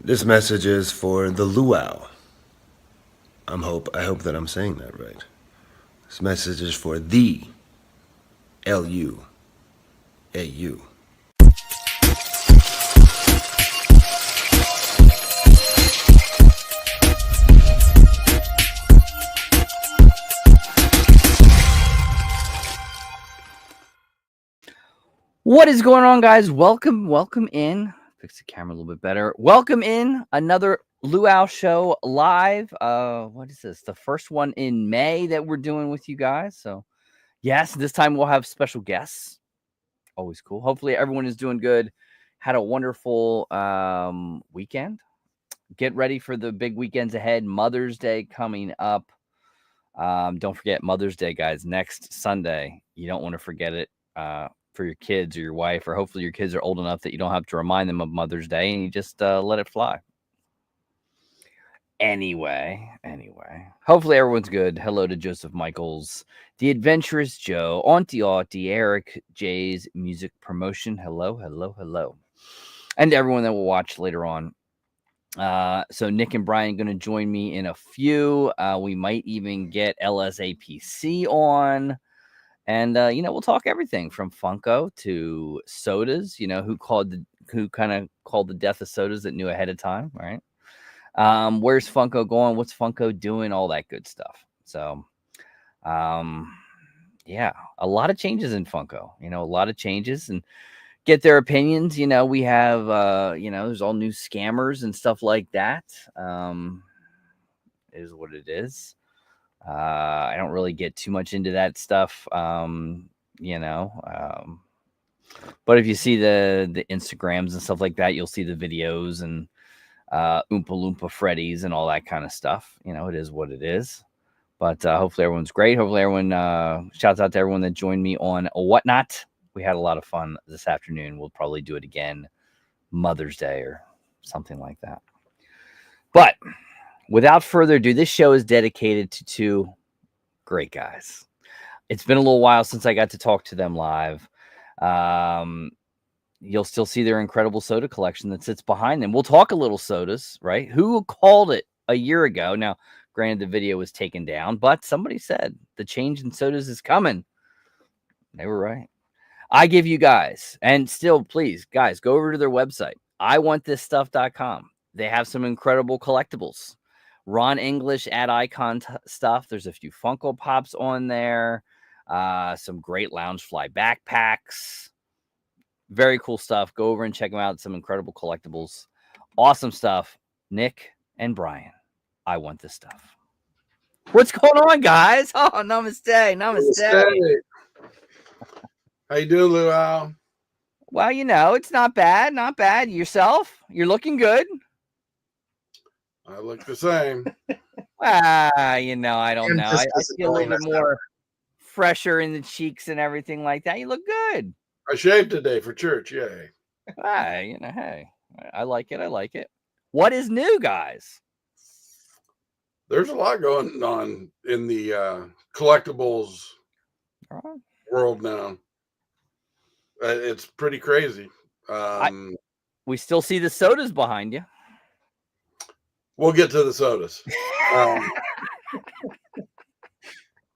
This message is for the Luau. I hope that I'm saying that right. This message is for the Luau. What is going on, guys? Welcome in. Fix the camera a little bit better. Welcome in another Luau show live. What is this? The first one in May that we're doing with you guys. So, yes, this time we'll have special guests. Always cool. Hopefully, everyone is doing good. Had a wonderful weekend. Get ready for the big weekends ahead. Mother's Day coming up. Don't forget Mother's Day, guys. Next Sunday. You don't want to forget it. For your kids or your wife, or hopefully your kids are old enough that you don't have to remind them of Mother's Day and you just let it fly. Anyway, hopefully everyone's good. Hello to Joseph Michaels, the Adventurous Joe, Auntie, Eric J's Music Promotion. Hello. And everyone that will watch later on. So Nick and Brian going to join me in a few. We might even get LSAPC on. And we'll talk everything from Funko to sodas. Who kind of called the death of sodas that knew ahead of time, right? Where's Funko going? What's Funko doing? All that good stuff. So, yeah, a lot of changes in Funko. A lot of changes, and get their opinions. We have there's all new scammers and stuff like that. Is what it is. I don't really get too much into that stuff, but if you see the Instagrams and stuff like that, you'll see the videos and Oompa Loompa Freddies and all that kind of stuff. It is what it is. But hopefully everyone's great. Hopefully everyone, shouts out to everyone that joined me on Whatnot. We had a lot of fun this afternoon. We'll probably do it again Mother's Day or something like that. But without further ado, this show is dedicated to two great guys. It's been a little while since I got to talk to them live. You'll still see their incredible soda collection that sits behind them. We'll talk a little sodas, right? Who called it a year ago? Now, granted, the video was taken down, but somebody said the change in sodas is coming. They were right. I give you guys, and still, please, guys, go over to their website, Iwantthizstuff.com. They have some incredible collectibles. Ron English at Icon stuff. There's a few Funko Pops on there. Some great Loungefly backpacks. Very cool stuff. Go over and check them out. Some incredible collectibles. Awesome stuff. Nick and Brian, I want this stuff. What's going on, guys? Oh, namaste. How you doing, Luau? Well, it's not bad. Yourself? You're looking good. I look the same. I don't know. I feel a little bit more fresher in the cheeks and everything like that. You look good. I shaved today for church. Yay. Hey, I like it. What is new, guys? There's a lot going on in the collectibles world now. It's pretty crazy. We still see the sodas behind you. We'll get to the sodas.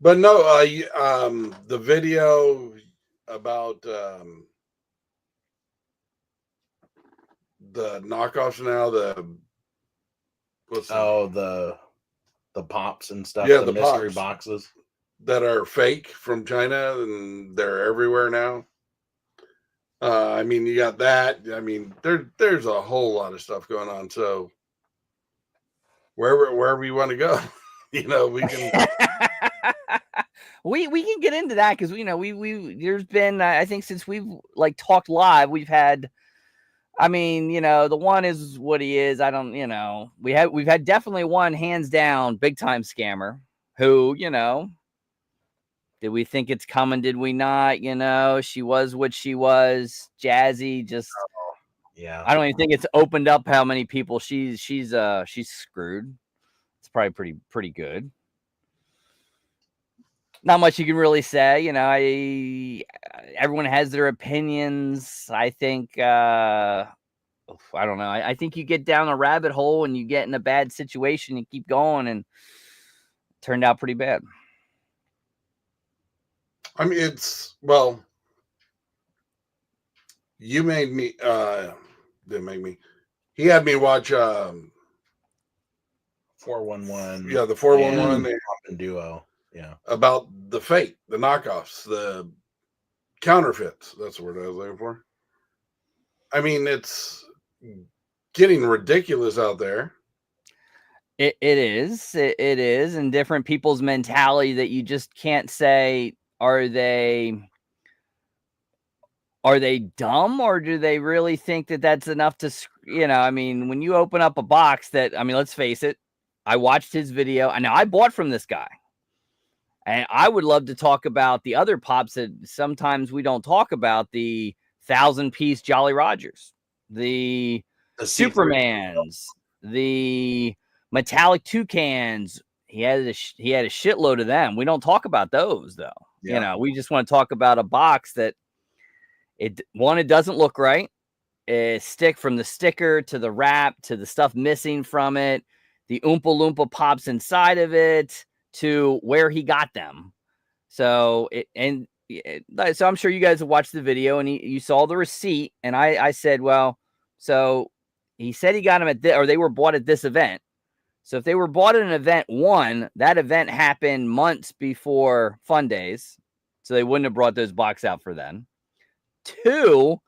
But no, the video about the knockoffs now, the pops and stuff, yeah, the mystery pops boxes that are fake from China, and they're everywhere now. You got that. There's a whole lot of stuff going on. So wherever you want to go, we can. we can get into that because we there's been I think since we've talked live, we've had. The one is what he is. I don't, we've had definitely one hands down big time scammer who, did we think it's coming? Did we not? She was what she was. Jazzy just, yeah. I don't even think it's opened up how many people she's screwed. It's probably pretty good. Not much you can really say, everyone has their opinions. I think, I don't know. I think you get down a rabbit hole and you get in a bad situation and keep going, and it turned out pretty bad. I mean, well, you made me, didn't make me, he had me watch, 411. yeah, the 411 and Duo. Yeah. about the fake, the knockoffs, the counterfeits. That's the word I was looking for. I mean, it's getting ridiculous out there. It is. It is. And different people's mentality that you just can't say, are they dumb, or do they really think that that's enough to, I mean, when you open up a box that, I mean, let's face it, I watched his video. I know I bought from this guy. And I would love to talk about the other pops that sometimes we don't talk about, the 1,000-piece Jolly Rogers, the Supermans, the metallic toucans. He had a shitload of them. We don't talk about those, though. Yeah. We just want to talk about a box that it doesn't look right. Stick from the sticker to the wrap to the stuff missing from it, the Oompa Loompa pops inside of it, to where he got them. So so I'm sure you guys have watched the video and you saw the receipt. And I said, well, so he said he got them or they were bought at this event. So if they were bought at an event, one, that event happened months before Fun Days, so they wouldn't have brought those box out for then. Two,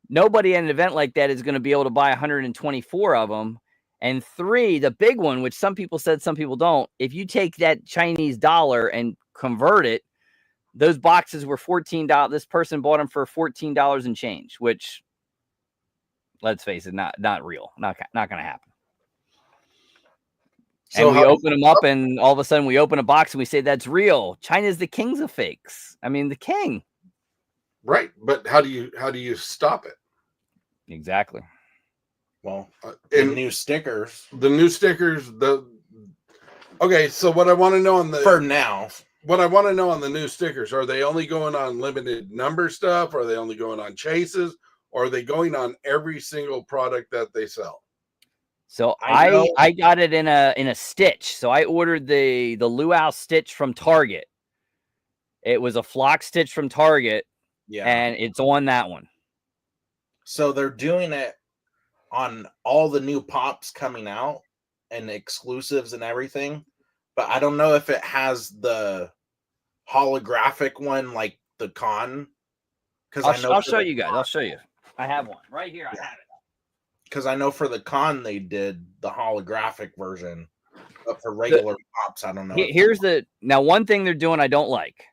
nobody at an event like that is going to be able to buy 124 of them. And three, the big one, which some people said, some people don't, if you take that Chinese dollar and convert it, those boxes were $14. This person bought them for $14 and change, which, let's face it, not real. Not going to happen. So and we open them up, and all of a sudden we open a box and we say that's real. China's the kings of fakes. I mean, the king. Right. But how do you stop it? Exactly. Well, the new stickers. Okay, so what I want to know on the new stickers, are they only going on limited number stuff? Are they only going on chases? Or are they going on every single product that they sell? So I got it in a stitch. So I ordered the Luau stitch from Target. It was a flock stitch from Target. Yeah. And it's on that one. So they're doing it on all the new pops coming out and exclusives and everything, but I don't know if it has the holographic one like the con. Because I'll show you guys. I'll show you. I have one right here. I have it. Because I know for the con they did the holographic version, but for regular pops, I don't know. Here's now one thing they're doing I don't like.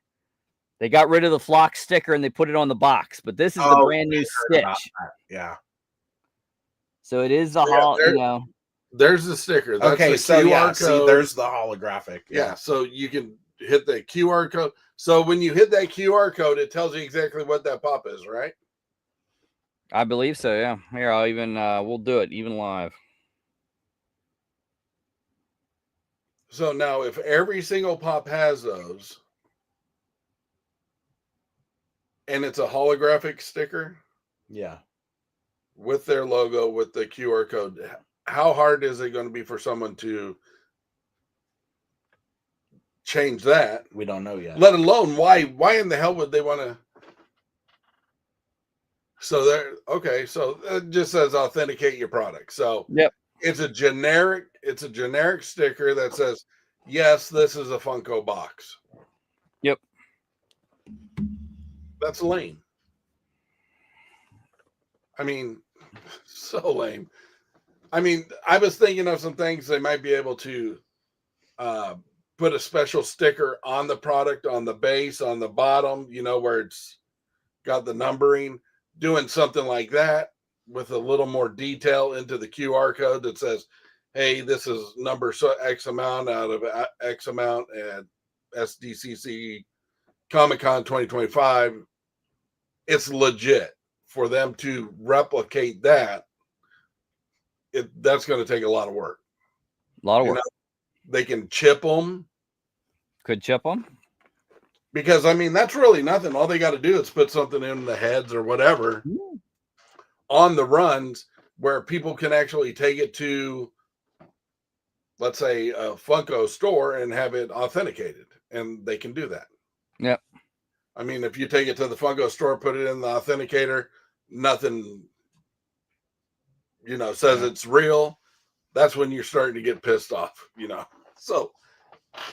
They got rid of the flock sticker and they put it on the box, but this is the brand new stitch. Yeah. So it is the There's the sticker. That's okay, the so QR code. See, there's the holographic. Yeah, so you can hit the QR code. So when you hit that QR code, it tells you exactly what that pop is, right? I believe so, yeah. Here, I'll even we'll do it even live. So now if every single pop has those and it's a holographic sticker, yeah, with their logo, with the QR code, how hard is it going to be for someone to change that? We don't know yet. Let alone why in the hell would they want to? So so it just says authenticate your product. So yep, it's a generic sticker that says, yes, this is a Funko box. Yep. That's lame. I mean, so lame. I mean, I was thinking of some things they might be able to put a special sticker on the product, on the base, on the bottom, where it's got the numbering, doing something like that with a little more detail into the QR code that says, hey, this is number X amount out of X amount at SDCC Comic-Con 2025. It's legit. For them to replicate that, that's going to take a lot of work. A lot of work. They can chip them. Could chip them. Because, I mean, that's really nothing. All they got to do is put something in the heads or whatever on the runs where people can actually take it to, let's say, a Funko store and have it authenticated, and they can do that. Yep. I mean, if you take it to the Funko store, put it in the authenticator, nothing, says it's real. That's when you're starting to get pissed off, So,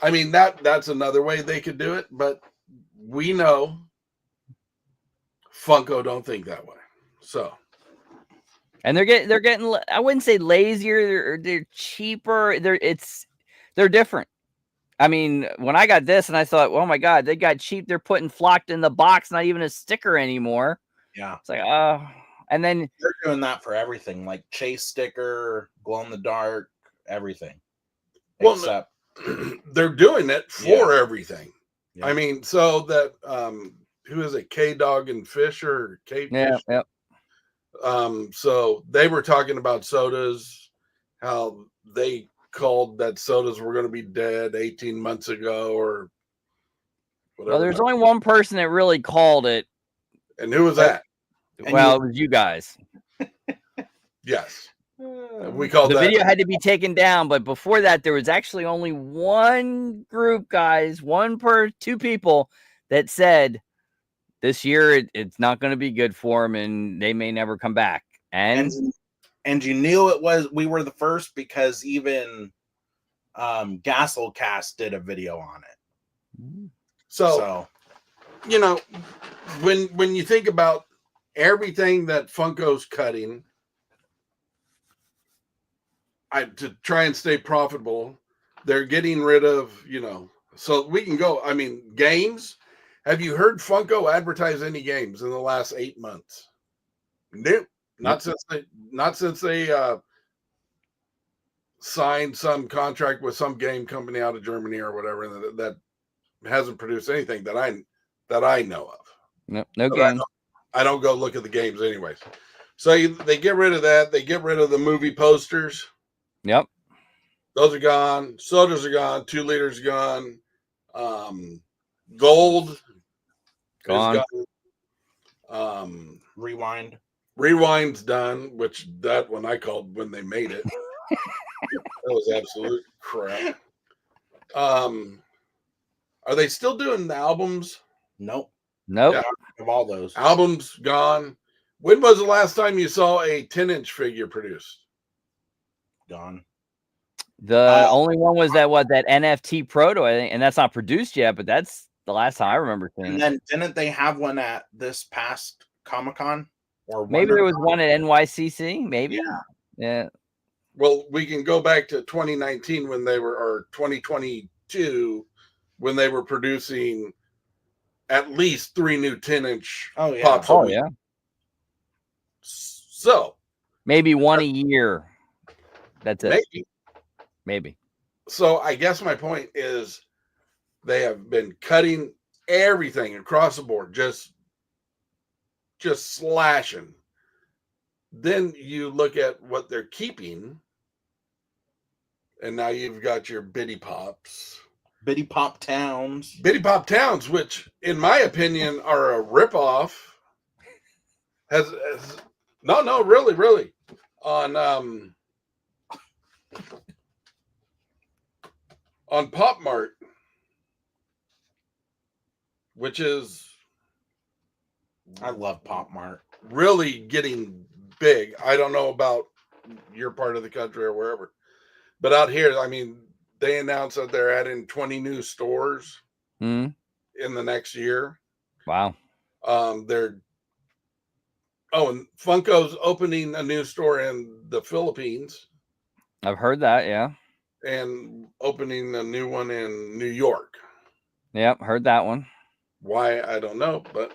I mean, that's another way they could do it, but we know Funko don't think that way. So, and they're getting I wouldn't say lazier, they're cheaper. They're different. I mean, when I got this and I thought, oh my God, they got cheap. They're putting flocked in the box, not even a sticker anymore. Yeah. It's like, and then they're doing that for everything, like chase sticker, glow in the dark, everything. Well, Except they're doing it for everything. Yeah. I mean, so that who is it? K-Dog and Fisher, Yep. So they were talking about sodas, how they called that sodas were going to be dead 18 months ago or whatever. Well, there's only one person that really called it. And who was that? Well, it was you guys. Yes. We called the that. video had to be taken down, but before that, there was actually only one group, guys, two people that said this year it's not going to be good for them, and they may never come back. And you knew we were the first because even Gasolcast did a video on it. So when you think about everything that Funko's cutting, to try and stay profitable, they're getting rid of, so we can go. I mean, games. Have you heard Funko advertise any games in the last 8 months? Nope. Not since they signed some contract with some game company out of Germany or whatever that hasn't produced anything that I know of. No games. I don't go look at the games anyways. So they get rid of that. They get rid of the movie posters. Yep. Those are gone. Sodas are gone. 2 liters gone. Gold gone. Is gone. Rewind's done, which that one I called when they made it. That was absolute crap. Are they still doing the albums? Nope. Yeah, of all those. Albums gone. When was the last time you saw a 10-inch figure produced? Gone. The only one was that NFT proto, I think, and that's not produced yet, but that's the last time I remember seeing it. And then didn't they have one at this past Comic-Con? Or maybe there was one at NYCC, maybe. Yeah. Well, we can go back to 2019 or 2022 when they were producing at least 3 new 10-inch pops. Oh, yeah. So maybe one a year. That's it. Maybe. So I guess my point is they have been cutting everything across the board, just slashing. Then you look at what they're keeping, and now you've got your Bitty Pops. Bitty Pop Towns, which, in my opinion, are a ripoff. Really. On Pop Mart, which is, I love Pop Mart, really getting big. I don't know about your part of the country or wherever, but out here, I mean, they announced that they're adding 20 new stores in the next year. Wow. And Funko's opening a new store in the Philippines. I've heard that, yeah. And opening a new one in New York. Yep, heard that one. Why, I don't know, but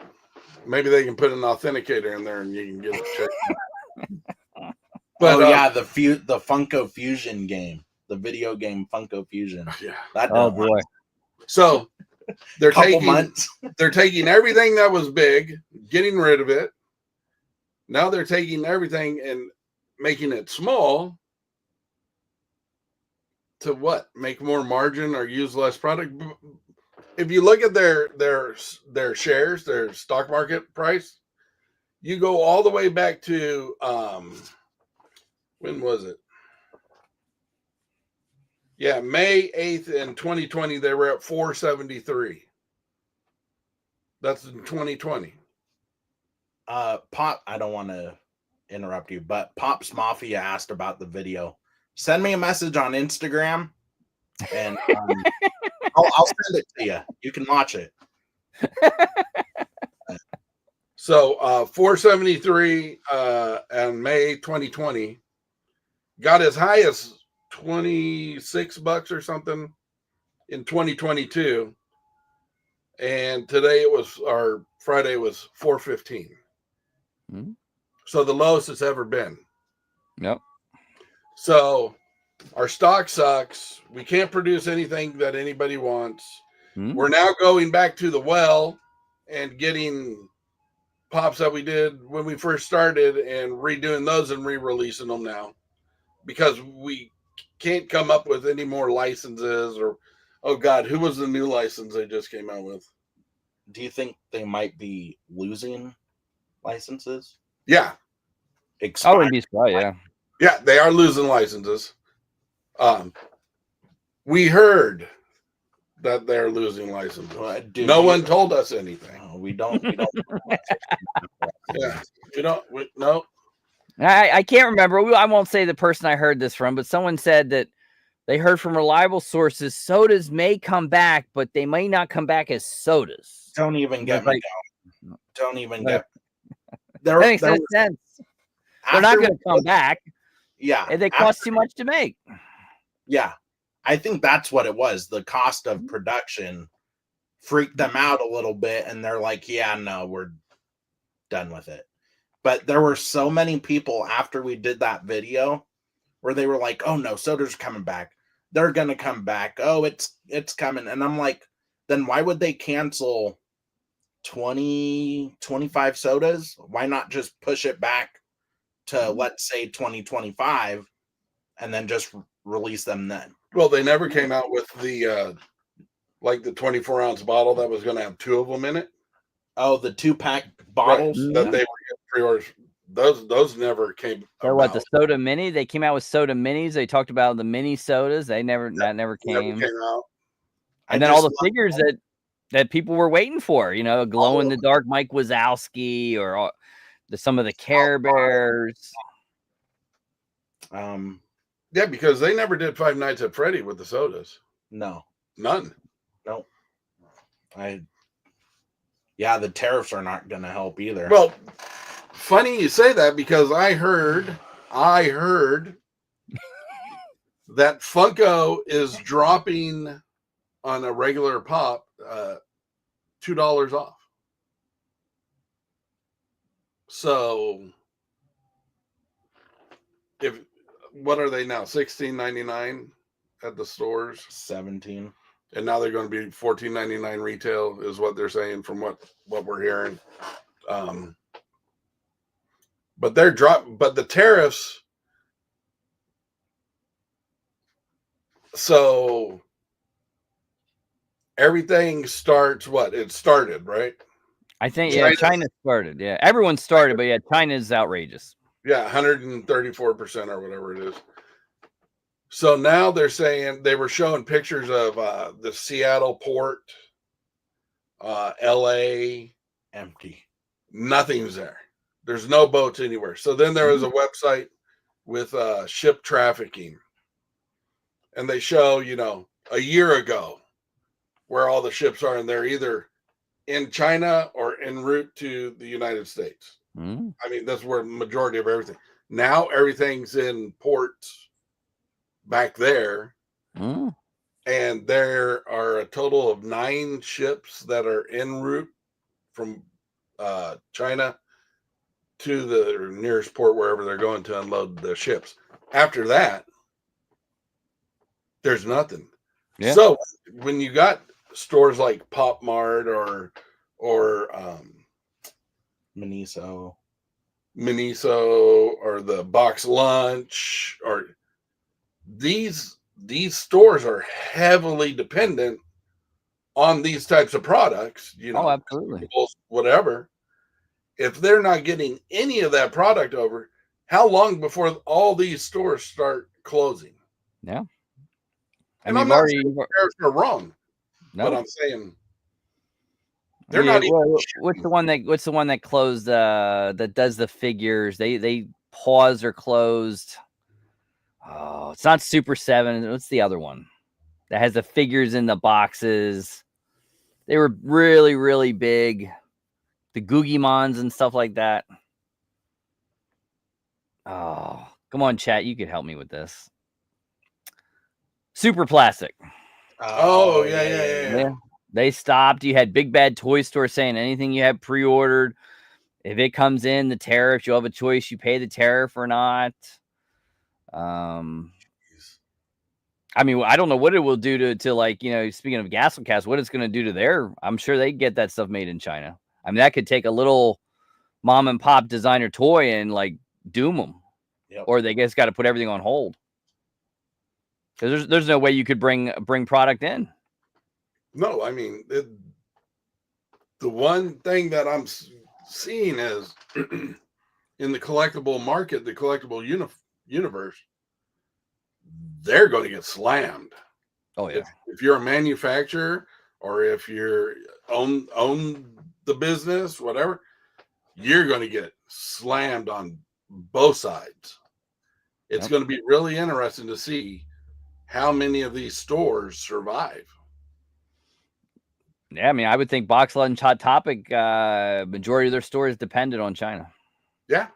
maybe they can put an authenticator in there and you can get it checked. But the Funko Fusion game, the video game Funko Fusion. Yeah. Boy. So they're taking everything that was big, getting rid of it. Now they're taking everything and making it small. To what? Make more margin or use less product? If you look at their shares, their stock market price, you go all the way back to When was it? Yeah, May 8th in 2020, they were at 473. That's in 2020. Pop, I don't want to interrupt you, but Pops Mafia asked about the video. Send me a message on Instagram, and I'll send it to you. You can watch it. So 473 and May 2020 got as high as $26 or something in 2022. And today it was, or Friday was 415. Mm-hmm. So the lowest it's ever been. Yep. So our stock sucks. We can't produce anything that anybody wants. Mm-hmm. We're now going back to the well and getting pops that we did when we first started and redoing those and re-releasing them now because we can't come up with any more licenses or, oh God, who was the new license they just came out with? Do you think they might be losing licenses? Yeah. I wouldn't be surprised, yeah. Yeah, they are losing licenses. We heard that they're losing licenses. Dude, no one told us anything. No, we don't. Yeah, no. I can't remember. I won't say the person I heard this from, but someone said that they heard from reliable sources sodas may come back, but they may not come back as sodas. Don't even get me going. Don't even get. That makes no sense. They're not going to come back. Yeah, and they cost too much to make. Yeah, I think that's what it was. The cost of production freaked them out a little bit, and they're like, "Yeah, no, we're done with it." But there were so many people after we did that video where they were like, "Oh no, sodas are coming back. They're gonna come back. Oh, it's coming." And I'm like, then why would they cancel 20, 25 sodas? Why not just push it back to, let's say, 2025 and then just release them then? Well, they never came out with the like the 24-ounce bottle that was going to have two of them in it. Oh, the 2-pack bottles that they were getting pre-orders. Those never came. So what, the soda mini? They came out with soda minis. They talked about the mini sodas. That never came. Never came out. And then all the figures that people were waiting for, you know, a glow in the dark Mike Wazowski or some of the Care Bears. Yeah, because they never did Five Nights at Freddy with the sodas. No, none. No. Yeah, the tariffs are not going to help either. Well, funny you say that because I heard that Funko is dropping on a regular pop $2 off. So what are they now? $16.99 at the stores. 17. And now they're going to be $14.99 retail is what they're saying from what we're hearing. But the tariffs. So everything starts it started, right? I think China started. Yeah, everyone started, but yeah, China's outrageous. Yeah, 134% or whatever it is. So now they're saying they were showing pictures of the Seattle port, LA, empty. Nothing's there. There's no boats anywhere. So then there was a website with ship trafficking, and they show, a year ago where all the ships are, and they're either in China or en route to the United States. I mean, that's where the majority of everything. Now everything's in ports back there. And there are a total of 9 ships that are en route from China to the nearest port, wherever they're going to unload the ships. After that, there's nothing. Yeah. So when you got stores like Pop Mart or Miniso or the Box Lunch, or these stores are heavily dependent on these types of products, Oh, absolutely. Whatever. If they're not getting any of that product over, how long before all these stores start closing? Yeah. And I I'm mean, not saying the tariffs are wrong, but no. I'm saying I they're mean, not even. what's the one that closed? That does the figures. They paused or closed. Oh, it's not Super 7. What's the other one that has the figures in the boxes? They were really, really big. The Googimons and stuff like that. Oh, come on, chat. You could help me with this. Super Plastic. Oh, yeah. Yeah. They stopped. You had Big Bad Toy Store saying anything you had pre-ordered, if it comes in, the tariff, you'll have a choice. You pay the tariff or not. I mean, I don't know what it will do to like, speaking of Gasolcast, what it's going to do to their, I'm sure they get that stuff made in China. I mean, that could take a little mom and pop designer toy and like doom them. Yep. Or they just got to put everything on hold. Because there's no way you could bring product in. No, I mean, the one thing that I'm seeing is in the collectible market, the collectible universe, they're going to get slammed. Oh yeah. If you're a manufacturer or if you're own the business, whatever, you're going to get slammed on both sides. It's going to be really interesting to see how many of these stores survive. Yeah, I mean, I would think Box Lunch, Hot Topic, majority of their stores depended on China. Yeah,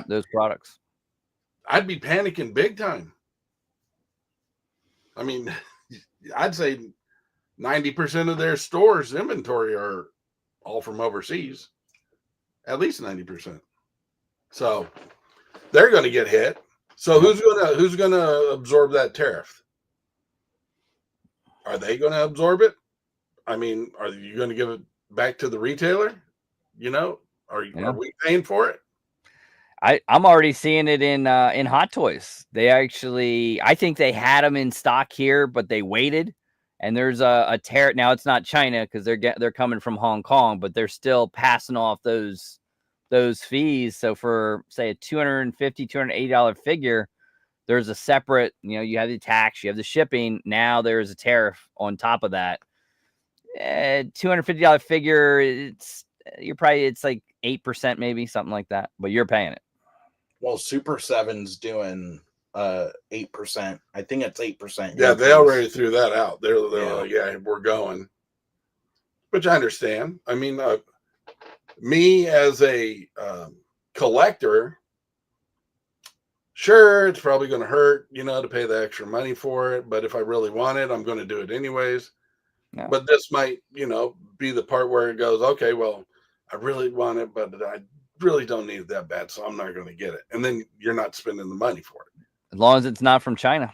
those products. I'd be panicking big time. I mean, I'd say 90% of their stores' inventory are all from overseas. At least 90%. So they're going to get hit. So who's gonna absorb that tariff? Are they going to absorb it? I mean, are you going to give it back to the retailer? Are we paying for it? I'm already seeing it in Hot Toys. They actually, I think they had them in stock here, but they waited. And there's a tariff. Now it's not China because they're coming from Hong Kong, but they're still passing off those fees. So for say a $250, $280 figure, there's a separate, you have the tax, you have the shipping. Now there's a tariff on top of that. $250 figure, it's like 8%, maybe something like that, but you're paying it. Well, Super 7's doing 8%. I think it's 8%. Yeah, they already threw that out. They're like, yeah, we're going. Which I understand. I mean, me as a collector, sure, it's probably going to hurt, to pay the extra money for it. But if I really want it, I'm going to do it anyways. Yeah. But this might, be the part where it goes, okay, well, I really want it, but I really don't need it that bad, so I'm not going to get it. And then you're not spending the money for it. As long as it's not from China.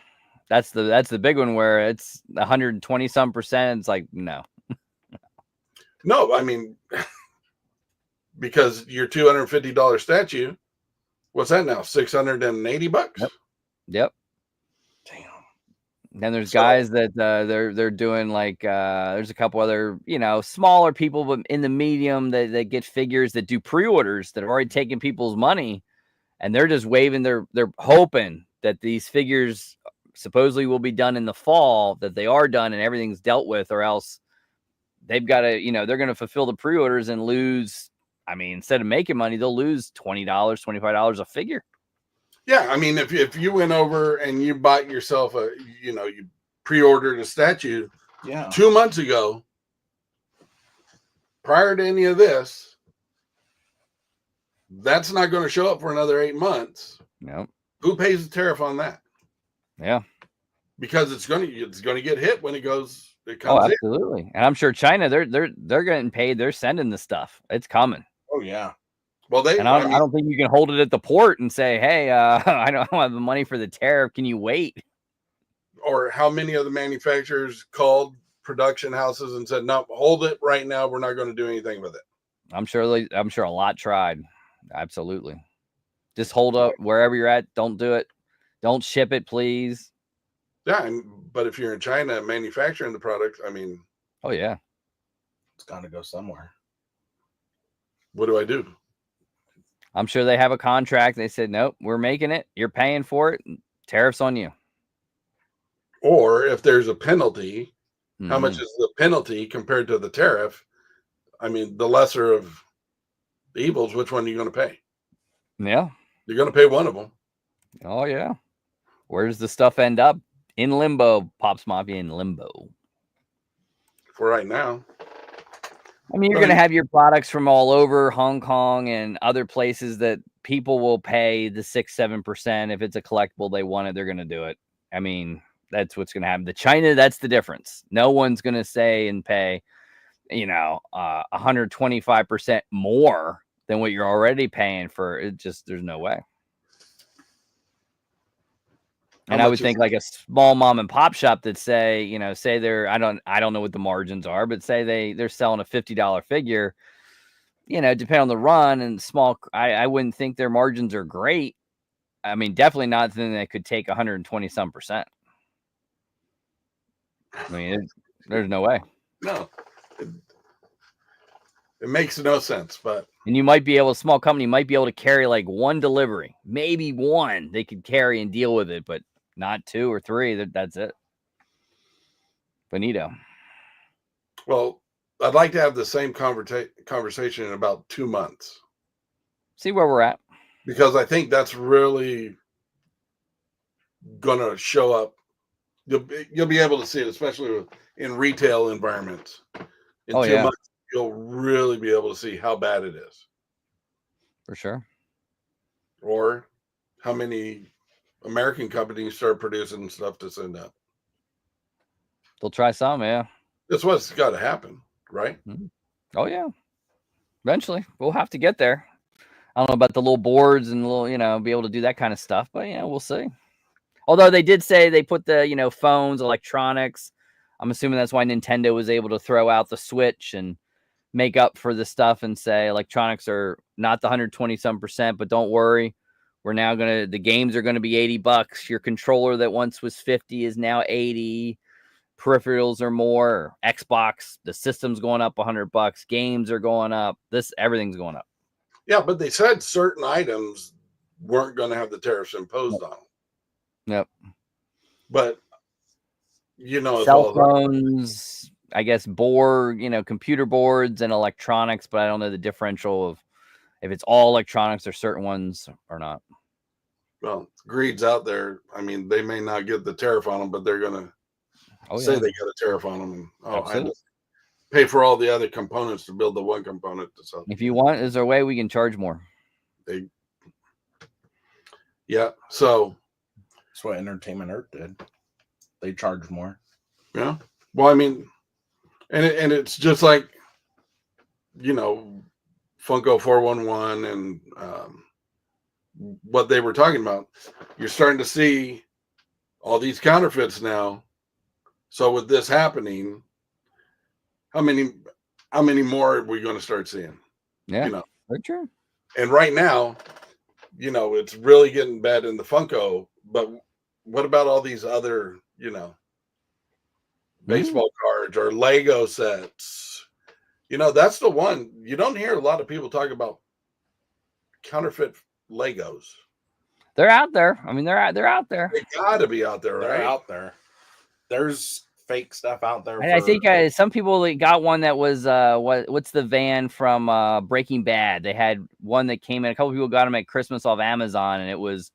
That's the big one where it's 120 some percent. It's like, no. No, I mean, because your $250 statue, what's that now? $680? Yep. Damn. Then there's guys that they're doing like there's a couple other smaller people, but in the medium that get figures that do pre-orders that have already taken people's money, and they're just waving. They're hoping that these figures supposedly will be done in the fall, that they are done and everything's dealt with, or else they've got to they're going to fulfill the pre-orders and lose. I mean, instead of making money, they'll lose $20, $25 a figure. Yeah, I mean, if you went over and you bought yourself you pre-ordered a statue 2 months ago, prior to any of this, that's not going to show up for another 8 months. Nope. Who pays the tariff on that? Yeah, because it's going to get hit when it comes absolutely. And I'm sure China, they're getting paid. They're sending the stuff. It's coming. Oh yeah. Well, I don't think you can hold it at the port and say, "Hey, I don't have the money for the tariff. Can you wait?" Or how many of the manufacturers called production houses and said, "No, hold it right now. We're not going to do anything with it." I'm sure a lot tried. Absolutely. Just hold up wherever you're at. Don't do it. Don't ship it, please. Yeah, but if you're in China manufacturing the product, I mean, oh yeah, it's got to go somewhere. What do I do? I'm sure they have a contract. They said, nope, we're making it. You're paying for it. Tariffs on you. Or if there's a penalty, how much Mhm. is the penalty compared to the tariff? I mean, the lesser of the evils, which one are you going to pay? Yeah. You're going to pay one of them. Oh, yeah. Where does the stuff end up? In limbo. Pops Mafia in limbo. For right now. I mean, you're going to have your products from all over Hong Kong and other places that people will pay the 6-7%. If it's a collectible, they want it, they're going to do it. I mean, that's what's going to happen. The China, that's the difference. No one's going to say and pay, 125% more than what you're already paying for it. Just, there's no way. And I would think like a small mom and pop shop that say they're, I don't know what the margins are, but say they're selling a $50 figure, depending on the run and small, I wouldn't think their margins are great. I mean, definitely not something that could take 120% I mean, there's no way. No. It makes no sense, but. And you might be able, a small company might be able to carry like one delivery, maybe one they could carry and deal with it, but not 2 or 3. That's it. Bonito. Well, I'd like to have the same conversation in about 2 months. See where we're at. Because I think that's really going to show up. You'll be able to see it, especially in retail environments. In 2 months, you'll really be able to see how bad it is. For sure. Or how many American companies start producing stuff to send out. They'll try some, yeah. That's what's got to happen, right? Oh, yeah. Eventually, we'll have to get there. I don't know about the little boards and little, be able to do that kind of stuff, but yeah, we'll see. Although they did say they put the, phones, electronics. I'm assuming that's why Nintendo was able to throw out the Switch and make up for the stuff and say electronics are not the 120-some%, but don't worry. We're now the games are going to be $80. Your controller that once was 50 is now 80. Peripherals are more. Xbox, the system's going up $100. Games are going up. Everything's going up. Yeah, but they said certain items weren't going to have the tariffs imposed on them. Yep. But cell phones, I guess computer boards and electronics, but I don't know the differential of if it's all electronics or certain ones or not. Well, greed's out there. I mean, they may not get the tariff on them, but they're going to say they got a tariff on them. And I just pay for all the other components to build the one component to sell. If you want, is there a way we can charge more? So that's what Entertainment Earth did. They charged more. Yeah. Well, I mean, and it's just like, Funko 411 and what they were talking about. You're starting to see all these counterfeits now. So with this happening, how many more are we going to start seeing? Yeah, very true. And right now, it's really getting bad in the Funko. But what about all these other, baseball cards or Lego sets? That's the one. You don't hear a lot of people talk about counterfeit Legos. They're out there. I mean, they're out there. They got to be out there, right? They're out there. There's fake stuff out there. I think some people got one that was what's the van from Breaking Bad? They had one that came in. A couple people got them at Christmas off Amazon, and it was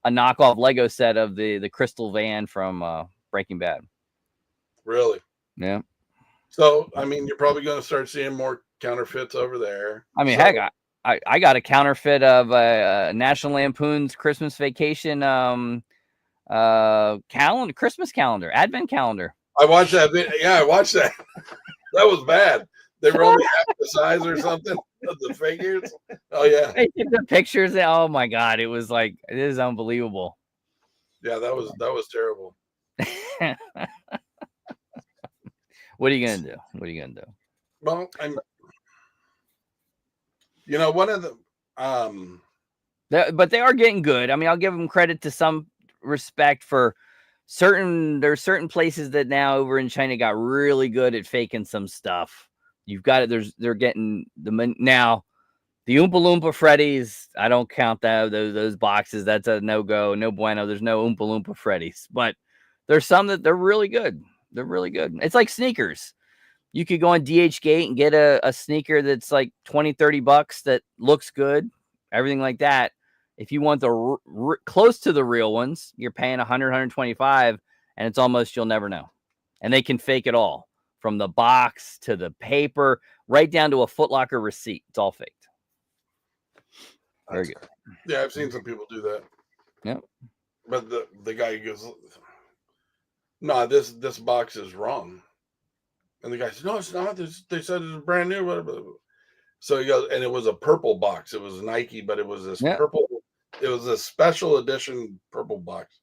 a knockoff Lego set of the crystal van from Breaking Bad. Really? Yeah. So, I mean, you're probably going to start seeing more counterfeits over there. I mean, heck, I got a counterfeit of National Lampoon's Christmas Vacation calendar, Christmas calendar, Advent calendar. I watched that. Yeah, I watched that. That was bad. They were only half the size or something of the figures. Oh yeah. They took the pictures. Oh my God, it was like, it is unbelievable. Yeah, that was terrible. What are you gonna do? Well, one of the but they are getting good. I mean, I'll give them credit to some respect for there's certain places that now over in China got really good at faking some stuff. You've got it. They're getting now. The Oompa Loompa Freddies, I don't count those boxes. That's a no-go, no bueno. There's no Oompa Loompa Freddies. But there's some that they're really good. They're really good. It's like sneakers. You could go on DHgate and get a sneaker that's like $20-$30 that looks good, everything like that. If you want the close to the real ones, you're paying $100, $125, and it's almost you'll never know. And they can fake it all, from the box to the paper, right down to a Foot Locker receipt. It's all faked. Very good. Yeah, I've seen some people do that. Yep. But the guy goes, "No, this box is wrong." And the guy says, "No, it's not. They said it's brand new." Whatever. So he goes, and it was a purple box. It was Nike, but it was this purple. It was a special edition purple box.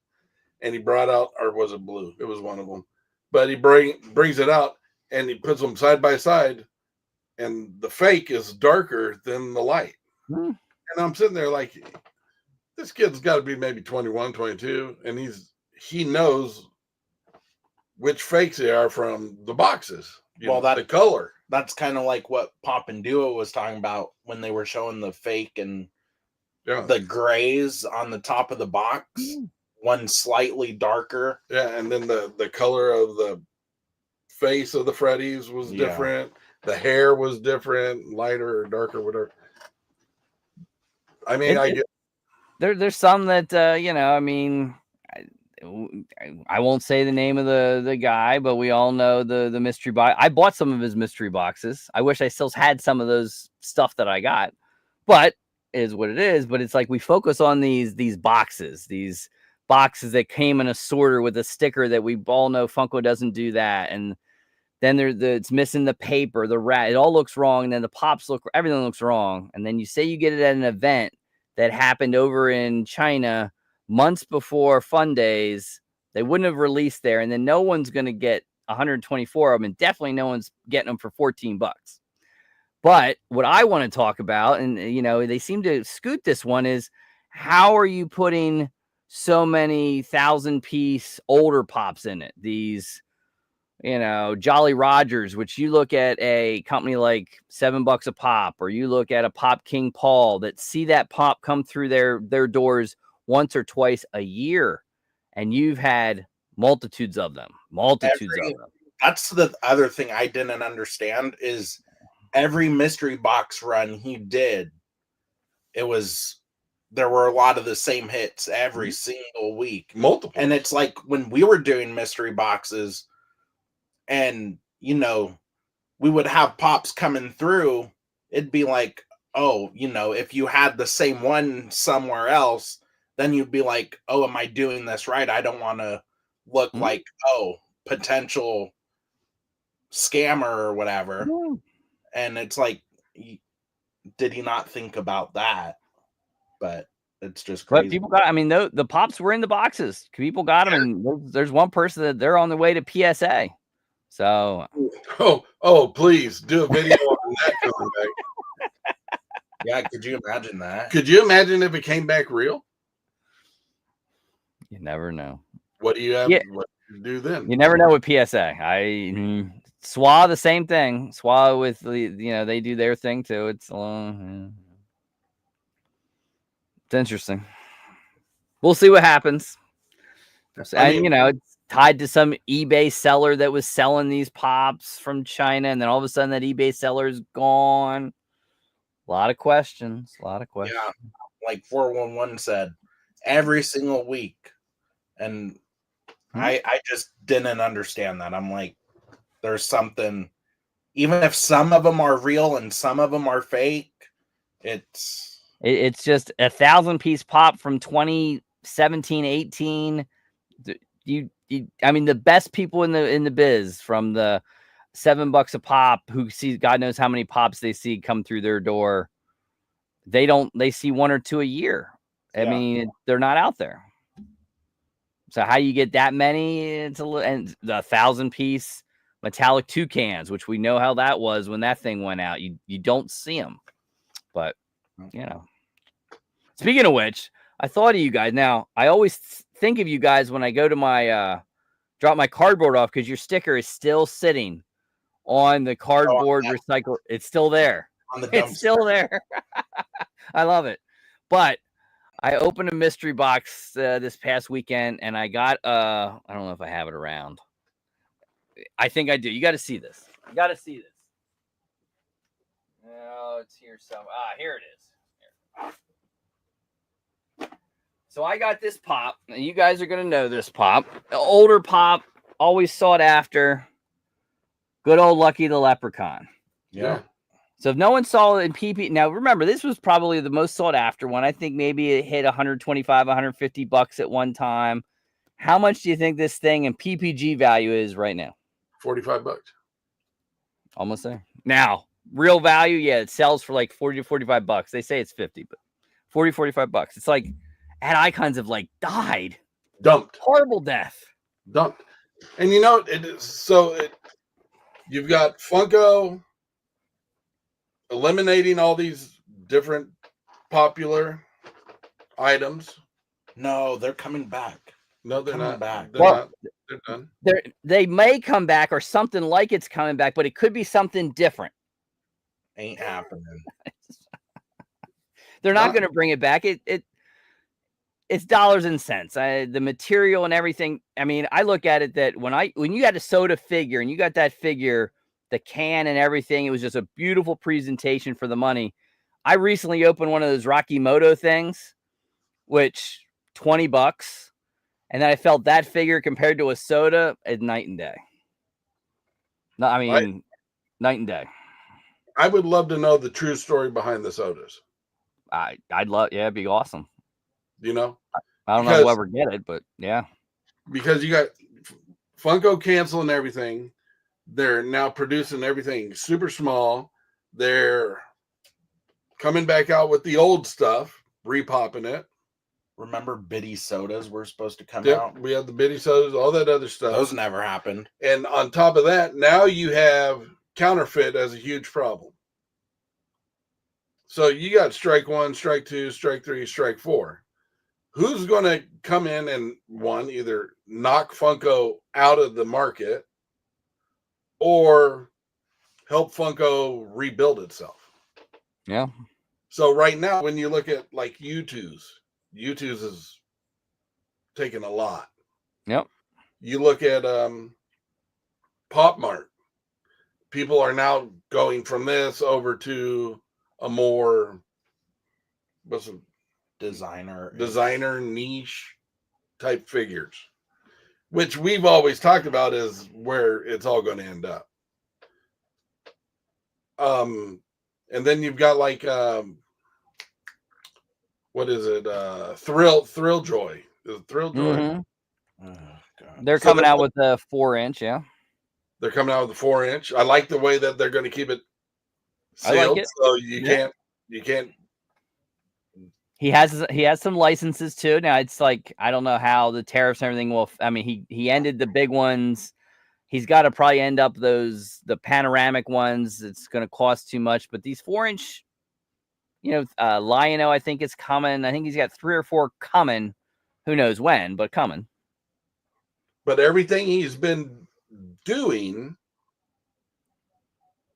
And he brought out, or was it blue? It was one of them. But he brings it out and he puts them side by side, and the fake is darker than the light. And I'm sitting there like, this kid's got to be maybe 21, 22, and he knows which fakes they are from the boxes. The color. That's kind of like what Pop and Duo was talking about when they were showing the fake and the grays on the top of the box. One slightly darker. Yeah, and then the color of the face of the Freddies was different. The hair was different, lighter or darker, whatever. I mean, there's some that I mean, I won't say the name of the guy, but we all know the mystery box. I bought some of his mystery boxes. I wish I still had some of those stuff that I got, but it is what it is. But it's like we focus on these boxes that came in a sorter with a sticker that we all know Funko doesn't do that, and then it's missing the paper, the rat. It all looks wrong, and then the pops everything looks wrong. And then you say you get it at an event that happened over in China months before Fun Days. They wouldn't have released there, and then no one's going to get 124 of them, and definitely no one's getting them for $14. But what I want to talk about, and they seem to scoot this one, is how are you putting so many 1,000-piece older pops in it? These Jolly Rogers, which you look at a company like $7 a pop, or you look at a Pop King Paul that see that pop come through their doors once or twice a year, and you've had multitudes of them. That's the other thing I didn't understand is every mystery box run he did, there were a lot of the same hits every single week. Multiple. And it's like when we were doing mystery boxes, and we would have pops coming through, it'd be like, oh, if you had the same one somewhere else, then you'd be like, oh, am I doing this right? I don't want to look like, potential scammer or whatever. And it's like, did he not think about that? But it's just crazy. But people the pops were in the boxes. People got them, and there's one person that they're on the way to PSA. So, please do a video on that coming back. Yeah, could you imagine that? Could you imagine if it came back real? You never know. What do you have? What do you do then? You never know with PSA. SWA the same thing. SWA with they do their thing too. It's interesting. We'll see what happens. And it's tied to some eBay seller that was selling these pops from China, and then all of a sudden that eBay seller is gone. A lot of questions. Yeah, like 411 said, every single week. And I just didn't understand that. I'm like, there's something, even if some of them are real and some of them are fake, it's just 1,000-piece pop from 2017, 18. The best people in the biz, from the $7 a pop, who sees God knows how many pops they see come through their door. They see one or two a year. I mean, they're not out there. So how you get that many? It's and the 1,000-piece metallic toucans, which we know how that was when that thing went out. You don't see them, but Speaking of which, I thought of you guys. Now I always think of you guys when I go to my drop my cardboard off, because your sticker is still sitting on the cardboard recycle. It's still there. on the It's dumpster. still there. I love it. But I opened a mystery box this past weekend, and I got I don't know if I have it around. I think I do. You got to see this. You got to see this. Oh, it's here somewhere. Here it is. So I got this pop, and you guys are gonna know this pop. The older pop, always sought after. Good old Lucky the Leprechaun. Yeah. So if no one saw it in PP, now remember, this was probably the most sought after one. I think maybe it hit 125, 150 bucks at one time. How much do you think this thing in PPG value is right now? $45. Almost there. Now, real value, yeah, it sells for like 40 to 45 bucks. They say it's 50, but 40, 45 bucks. It's like ad icons have like died. Dumped. Horrible death. Dumped. And you know, it is you've got Funko eliminating all these different popular items. No, they're coming back. No, they're Coming not. back. They're Well, not. They're done. They may come back or something like it's coming back, but it could be something different. Ain't happening. They're not Right. going to bring it back. It's dollars and cents. The material and everything. I mean, I look at it that when you got a soda figure and you got that figure, the can and everything, it was just a beautiful presentation for the money. I recently opened one of those Rocky Moto things, which $20, and then I felt that figure compared to a soda is night and day. No, I mean, night and day. I would love to know the true story behind the sodas. I'd love, yeah, it'd be awesome. You know, I don't know if we'll ever get it, but yeah. because you got Funko canceling everything. They're now producing everything super small. They're coming back out with the old stuff, repopping it. Remember Bitty sodas were supposed to come Yep, out? we have the bitty sodas, all that other stuff. Those never happened. And on top of that, now you have counterfeit as a huge problem. So you got strike one, strike two, strike three, strike four. Who's going to come in and either knock Funko out of the market or help Funko rebuild itself? Yeah. So right now, when you look at like U2's is taking a lot. Yep. You look at Pop Mart. People are now going from this over to a more designer niche type figures, which we've always talked about is where it's all going to end up. And then you've got like what is it? Thrill Joy. Is it Thrill Joy? Mhm. Oh, God. They're coming out with a 4-inch, yeah. They're coming out with the 4-inch. I like the way that they're going to keep it sealed, I like it. so you can't. He has some licenses too. Now it's like I don't know how the tariffs and everything will. I mean, he ended the big ones. He's got to probably end up the panoramic ones. It's going to cost too much. But these 4-inch, Lion-O, I think is coming. I think he's got 3 or 4 coming. Who knows when, but coming. But everything he's been doing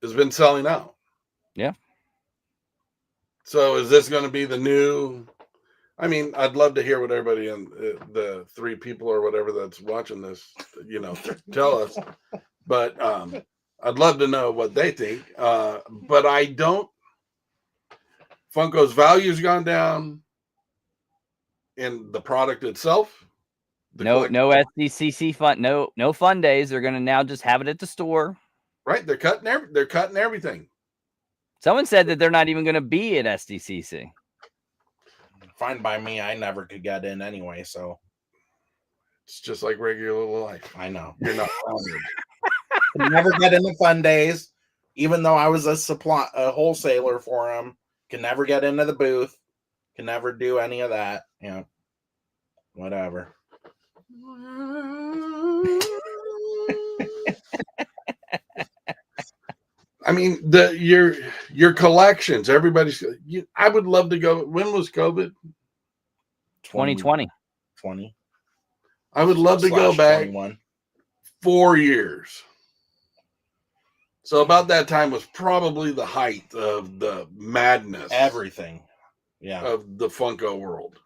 has been selling out. Yeah. So is this going to be the new? I mean, I'd love to hear what everybody in the 3 people or whatever that's watching this, tell us. But I'd love to know what they think. But I don't. Funko's value's gone down in the product itself. No SDCC fun. No fun days. They're going to now just have it at the store. Right. They're cutting everything. Someone said that they're not even going to be at SDCC. Fine by me. I never could get in anyway, so It's just like regular life. I know. You're not honored. Could never get into fun days, even though I was a wholesaler for them. Can never get into the booth. Can never do any of that. Whatever. I mean, your collections. Everybody's. I would love to go. When was COVID? 2020. 20. I would love to go back 21. 4 years. So about that time was probably the height of the madness Everything. Yeah. of the Funko world.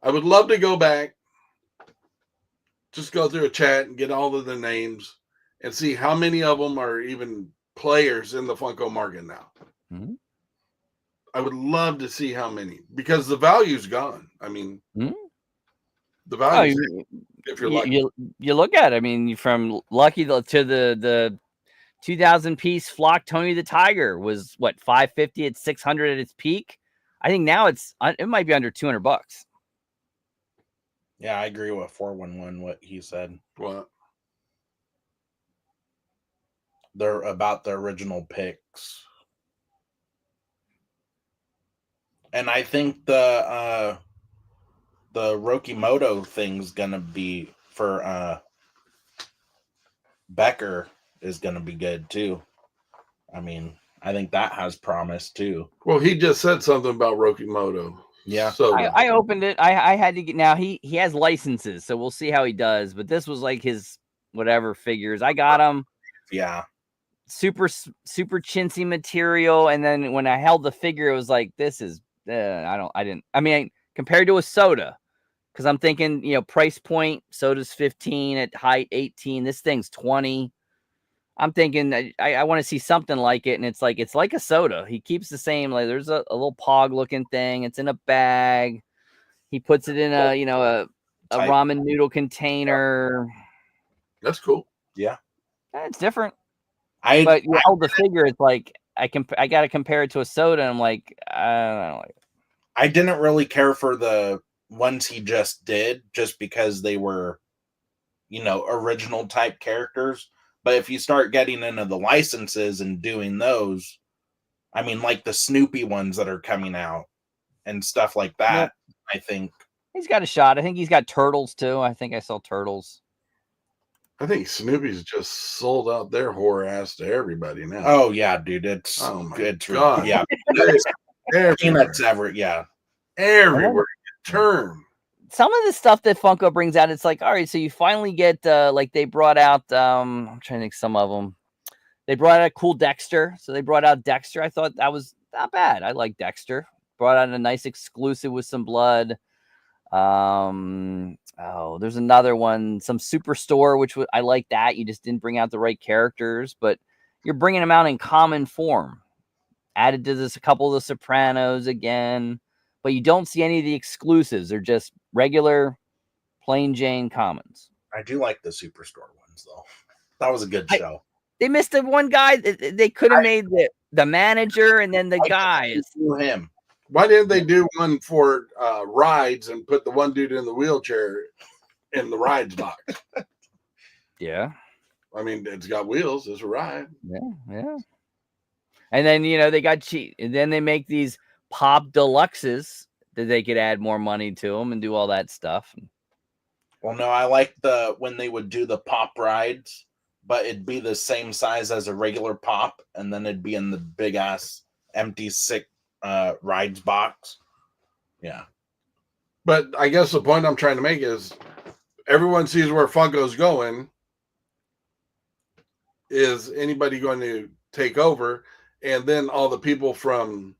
I would love to go back, just go through a chat and get all of the names and see how many of them are even players in the Funko market now. Mhm. I would love to see how many, because the value's gone. I mean, Mhm. the Oh, value, you, if you're lucky. you look at it, I mean, from Lucky to the 2000 piece Flock Tony the Tiger was what, 550 at 600 at its peak. I think now it might be under $200. Yeah, I agree with 411 what he said. What? They're about the original picks. And I think the Rokimoto thing's gonna be for Becker is gonna be good too. I mean, I think that has promise too. Well, he just said something about Rokimoto. Yeah. So I opened it. I had to get, now he has licenses, so we'll see how he does. But this was like his whatever figures. I got him. Yeah. Super chintzy material, and then when I held the figure, it was like, this is I mean, compared to a soda, because I'm thinking, price point, soda's 15 at height 18, this thing's 20. I'm thinking I want to see something like it, and it's like a soda. He keeps the same, like there's a little pog looking thing, it's in a bag, he puts it in a ramen noodle container. that's cool. Yeah. It's different. I But you hold the figure, it's like I got to compare it to a soda, and I'm like, I don't know. I didn't really care for the ones he just did, just because they were, original type characters. But if you start getting into the licenses and doing those, I mean, like the Snoopy ones that are coming out and stuff like that, Yep. I think He's got a shot. I think he's got turtles too. I think I saw turtles. I think Snoopy's just sold out their whore ass to everybody now. Oh yeah, dude, it's Oh my it's God. yeah, Everywhere. peanuts ever, yeah. Everywhere you turn. Some of the stuff that Funko brings out, it's like, all right, so you finally get like they brought out. I'm trying to think some of them. They brought out a cool Dexter, so they brought out Dexter. I thought that was not bad. I like Dexter. Brought out a nice exclusive with some blood. There's another one, some Superstore, which I like that. You just didn't bring out the right characters, but you're bringing them out in common form. Added to this a couple of the Sopranos again, but you don't see any of the exclusives. They're just regular, plain Jane commons. I do like the Superstore ones though. That was a good show. They missed the one guy. They could have made the manager and then the guys. Him. Why didn't they do one for rides and put the one dude in the wheelchair in the rides box? Yeah. I mean, it's got wheels. It's a ride. Yeah. And then, they got cheap. And then they make these pop deluxes that they could add more money to them and do all that stuff. Well, no, I like when they would do the pop rides, but it'd be the same size as a regular pop, and then it'd be in the big ass empty sick rides box. Yeah. But I guess the point I'm trying to make is everyone sees where Funko's going. Is anybody going to take over? And then all the people from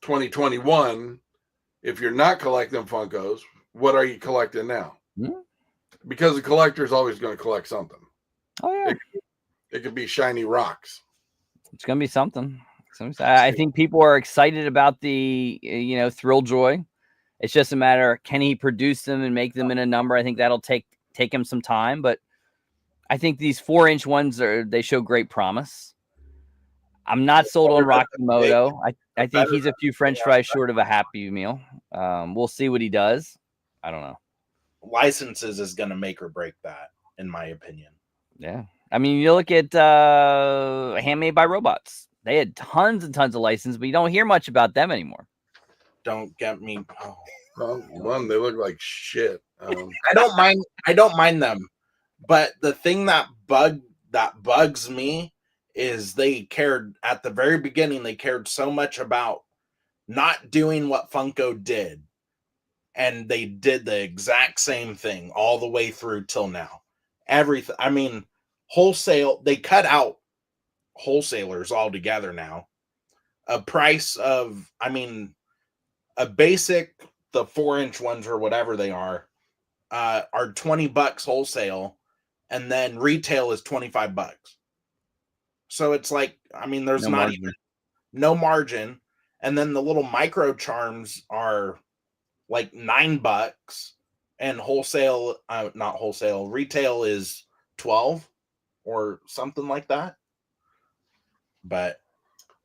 2021, if you're not collecting Funkos, what are you collecting now? Hmm? Because the collector's always going to collect something. Oh, yeah. It could be shiny rocks. It's going to be something. I think people are excited about the, Thrill Joy. It's just a matter, can he produce them and make them in a number? I think that'll take him some time, but I think these 4-inch ones they show great promise. I'm not sold on Rokimoto. I think he's a few French fries short of a Happy Meal. We'll see what he does. I don't know. Licenses is going to make or break that, in my opinion. Yeah. I mean, you look at Handmade by Robots. They had tons and tons of licenses, but you don't hear much about them anymore. Don't get me. Oh. Well, one, they look like shit. I don't mind them, but the thing that bugs me is they cared at the very beginning. They cared so much about not doing what Funko did, and they did the exact same thing all the way through till now. Everything. I mean, wholesale. They cut out wholesalers all together now. A price of, I mean, a basic, the 4-inch ones or whatever they are $20 wholesale, and then retail is $25. So it's like, I mean, there's No not margin. even no margin. And then the little micro charms are like $9, and wholesale, not wholesale, retail is 12 or something like that. But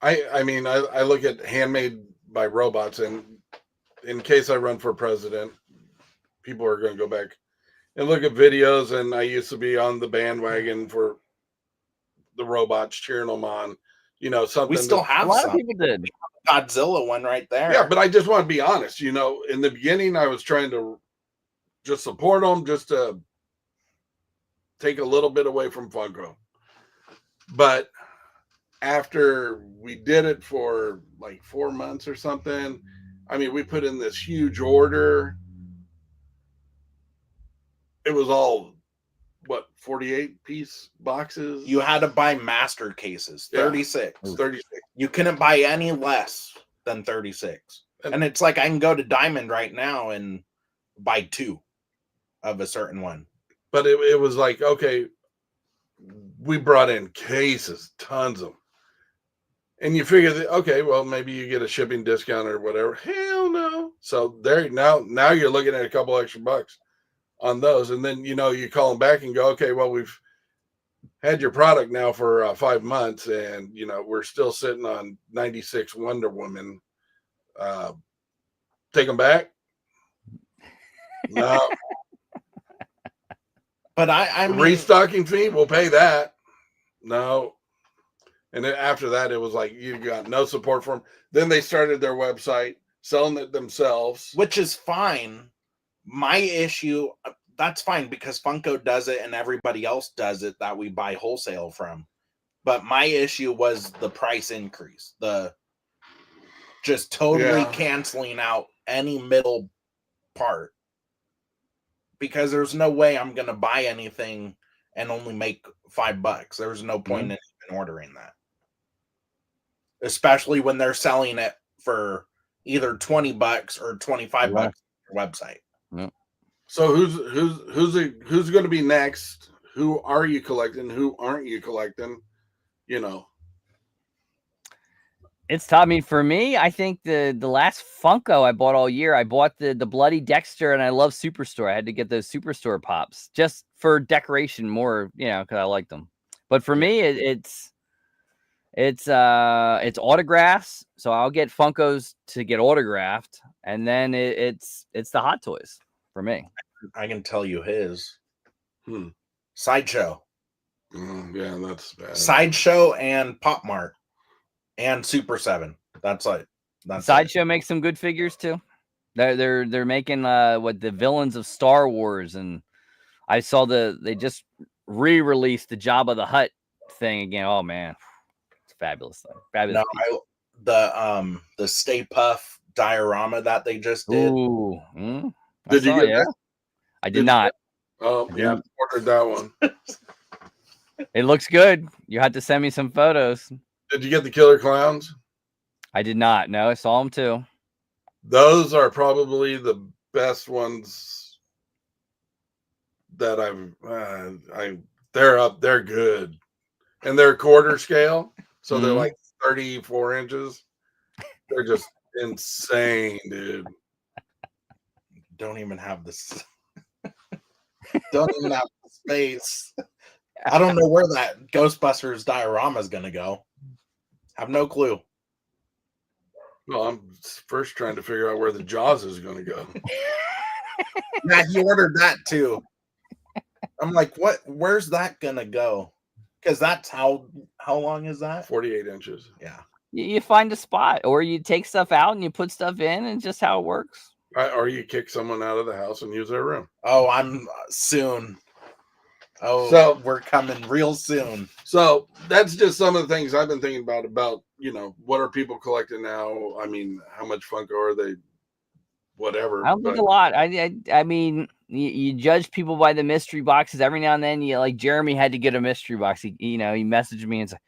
I mean, I look at Handmade by Robots, and in case I run for president, people are going to go back and look at videos. And I used to be on the bandwagon for the robots, cheering them on. You know, something we still A have lot of some. people did. Godzilla one right there. Yeah, but I just want to be honest. You know, in the beginning, I was trying to just support them, just to take a little bit away from Funko. But after we did it for like 4 months or something, I mean, we put in this huge order. It was all, what, 48-piece boxes? You had to buy master cases, Yeah. 36. 36. You couldn't buy any less than 36. And it's like I can go to Diamond right now and buy 2 of a certain one. But it was like, okay, we brought in cases, tons of them. And you figure that, okay, well, maybe you get a shipping discount or whatever. Hell no. So there, now you're looking at a couple extra bucks on those. And then, you know, you call them back and go, okay, well, we've had your product now for 5 months, and, you know, we're still sitting on 96 Wonder Woman. Take them back? No. But I mean, Restocking fee, we'll pay that. No. And then after that, it was like you got no support from them. Then they started their website, selling it themselves. which is fine. My issue, that's fine because Funko does it and everybody else does it that we buy wholesale from. But my issue was the price increase, the just totally canceling out any middle part. Because there's no way I'm going to buy anything and only make $5. There's no point in even ordering that. Especially when they're selling it for either $20 or $25 on their website. Yeah. So who's going to be next? Who are you collecting? Who aren't you collecting? You know, It's tough. I mean, for me, I think the last Funko I bought all year, I bought the Bloody Dexter, and I love Superstore. I had to get those Superstore pops just for decoration more, you know, because I like them. But for me, it's autographs. So I'll get Funkos to get autographed, and then it's the Hot Toys for me. I can tell you his. Sideshow. Yeah, that's bad. Sideshow and Pop Mart and Super 7. That's it. Sideshow makes some good figures too. They're making what the villains of Star Wars, and I saw they just re-released the Jabba the Hutt thing again. Oh man, it's a fabulous thing. Fabulous. No, the Stay Puff diorama that they just did. Ooh, Did you get that? I did not. Oh yeah, ordered that one. It looks good. You had to send me some photos. Did you get the Killer Clowns? I did not. No, I saw them too. Those are probably the best ones that they're good. And they're quarter scale. So they're like 34 inches. They're just insane, dude. Don't even have this. Don't even have the space. I don't know where that Ghostbusters diorama is going to go. Have no clue. Well, I'm first trying to figure out where the Jaws is going to go. Yeah, he ordered that too. I'm like, what? Where's that going to go? Because that's how long is that? 48 inches. Yeah. You find a spot, or you take stuff out and you put stuff in, and just how it works. Or you kick someone out of the house and use their room. Oh, I'm soon. Oh, so we're coming real soon. So that's just some of the things I've been thinking about, you know, what are people collecting now? I mean, how much Funko are they? Whatever. I don't think a lot. I mean, you judge people by the mystery boxes. Every now and then, like Jeremy had to get a mystery box. He messaged me and said,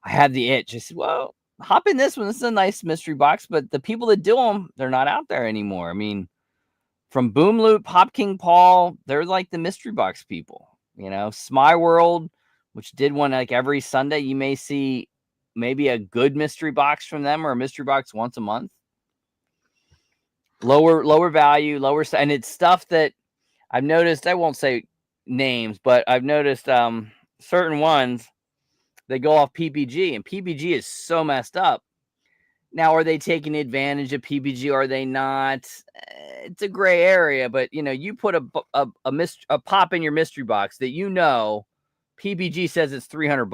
I had the itch. I said, well, hop in this one. This is a nice mystery box, but the people that do them, they're not out there anymore. I mean, from Boom Loot, Pop King Paul, they're like the mystery box people. You know, Smy World, which did one like every Sunday, you may see maybe a good mystery box from them or a mystery box once a month. Lower value, and it's stuff that I've noticed. I won't say names, but I've noticed certain ones they go off PPG, and PPG is so messed up. Now, are they taking advantage of PPG? Are they not? It's a gray area, but you know, you put a pop in your mystery box that you know PPG says it's $300,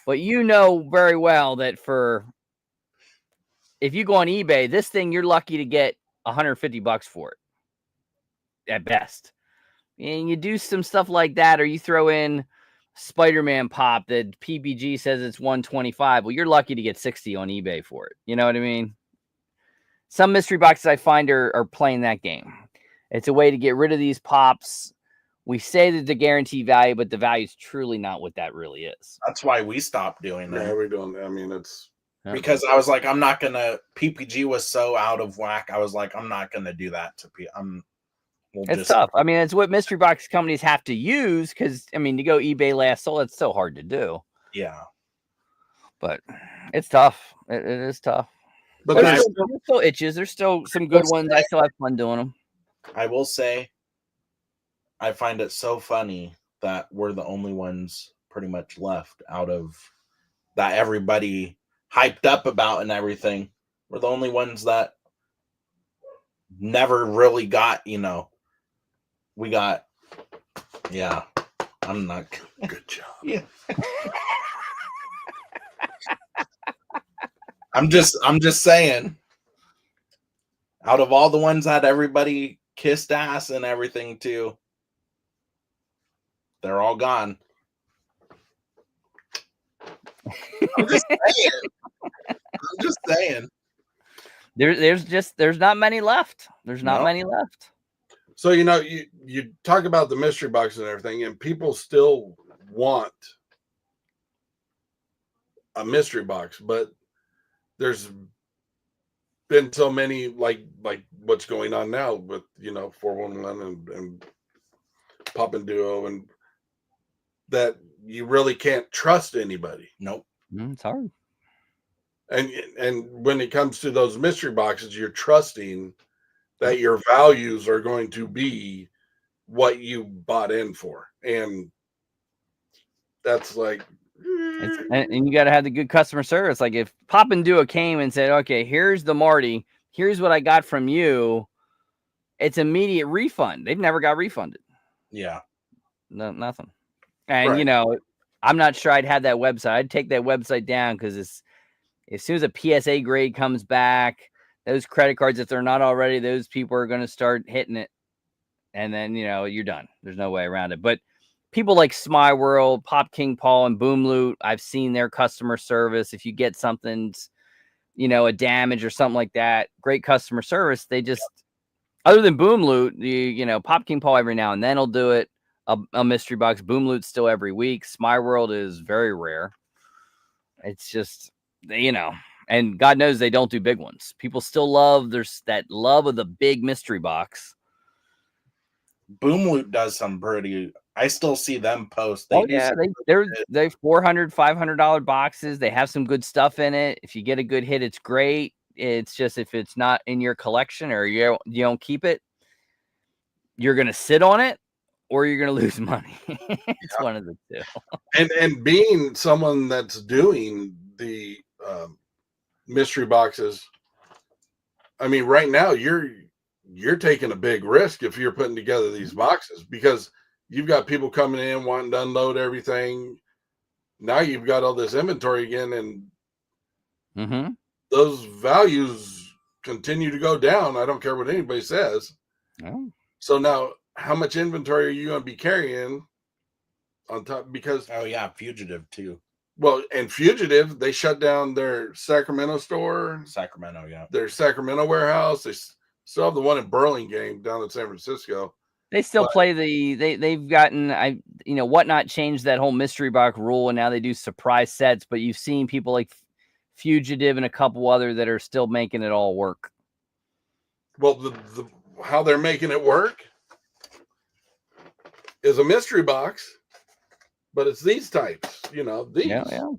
but you know very well that if you go on eBay, this thing you're lucky to get $150 for it at best. And you do some stuff like that, or you throw in Spider-Man pop that PPG says it's $125. Well, you're lucky to get 60 on eBay for it. You know what I mean? Some mystery boxes I find are playing that game. It's a way to get rid of these pops. We say that the guarantee value, but the value is truly not what that really is. That's why we stopped doing that. Yeah, we don't. I mean, it's because I was like, I'm not gonna. PPG was so out of whack. I was like, I'm not gonna do that to people. It's tough. I mean, it's what mystery box companies have to use because, I mean, to go eBay last sold, it's so hard to do. Yeah. But it's tough. It is tough. But there's still itches. There's still some good ones. I still have fun doing them. I will say, I find it so funny that we're the only ones pretty much left out of that everybody hyped up about and everything. We're the only ones that never really got, you know, we got, yeah, I'm not. Good job. Yeah. I'm just saying, out of all the ones that everybody kissed ass and everything to, they're all gone. I'm just saying. There's not many left. There's not many left. So, you know, you talk about the mystery box and everything, and people still want a mystery box, but there's been so many like what's going on now with, you know, 411 and Pop and Duo, and that you really can't trust anybody. Nope. It's hard. And when it comes to those mystery boxes, you're trusting that your values are going to be what you bought in for. And that's like, and you got to have the good customer service. Like if Pop and Duo came and said, okay, here's the Marty, here's what I got from you, it's immediate refund. They've never got refunded. Yeah. No, nothing. And, you know, I'm not sure I'd have that website. I'd take that website down because as soon as a PSA grade comes back, those credit cards, if they're not already, those people are going to start hitting it. And then, you know, you're done. There's no way around it. But people like Smy World, Pop King Paul, and Boom Loot, I've seen their customer service. If you get something, you know, a damage or something like that, great customer service. They just, other than Boom Loot, you know, Pop King Paul every now and then will do it. A mystery box. Boom Loot still every week. Smy World is very rare. It's just, you know, and God knows they don't do big ones. People still love, there's that love of the big mystery box. Boom Loot does some pretty, I still see them post. They're $400, $500 boxes. They have some good stuff in it. If you get a good hit, it's great. It's just, if it's not in your collection or you don't keep it, you're going to sit on it or you're going to lose money. It's one of the two. And being someone that's doing the mystery boxes, I mean, right now you're taking a big risk if you're putting together these boxes, because you've got people coming in wanting to unload everything. Now you've got all this inventory again, and those values continue to go down. I don't care what anybody says. Oh. So now, how much inventory are you going to be carrying on top? Because Fugitive too. Well, and Fugitive, they shut down their Sacramento store. Sacramento, yeah. Their Sacramento warehouse. They still have the one in Burlingame down in San Francisco. They still But- play they've gotten Whatnot changed that whole mystery box rule, and now they do surprise sets. But you've seen people like Fugitive and a couple other that are still making it all work. Well, the how they're making it work is a mystery box, but it's these types. These. Yeah.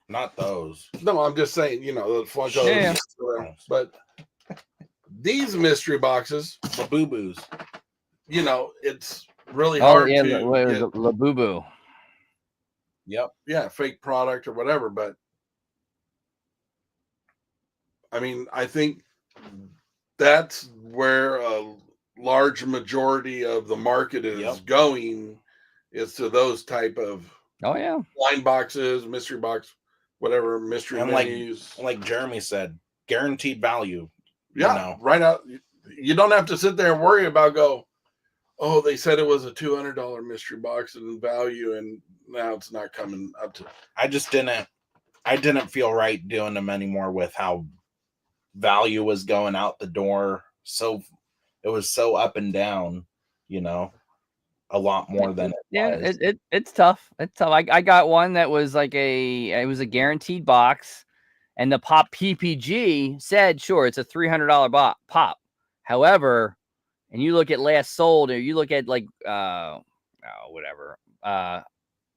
Not those. No, I'm just saying. The Funkos. Yeah. But these mystery boxes, The boo boos. it's really Oh hard yeah, to get, Labubu. Yep. fake product or whatever. But I mean, I think that's where a large majority of the market is going, is to those type of Oh yeah. blind boxes, mystery box, whatever, mystery And menus. like Jeremy said, guaranteed value. Yeah, right out. You don't have to sit there and worry about oh, they said it was a $200 mystery box in value, and now it's not coming up to. I didn't feel right doing them anymore with how value was going out the door. So it was so up and down, a lot more than it was. It's tough. It's tough. I got one that was it was a guaranteed box, and the pop PPG said, sure, it's a $300 pop. However, and you look at last sold, or you look at whatever,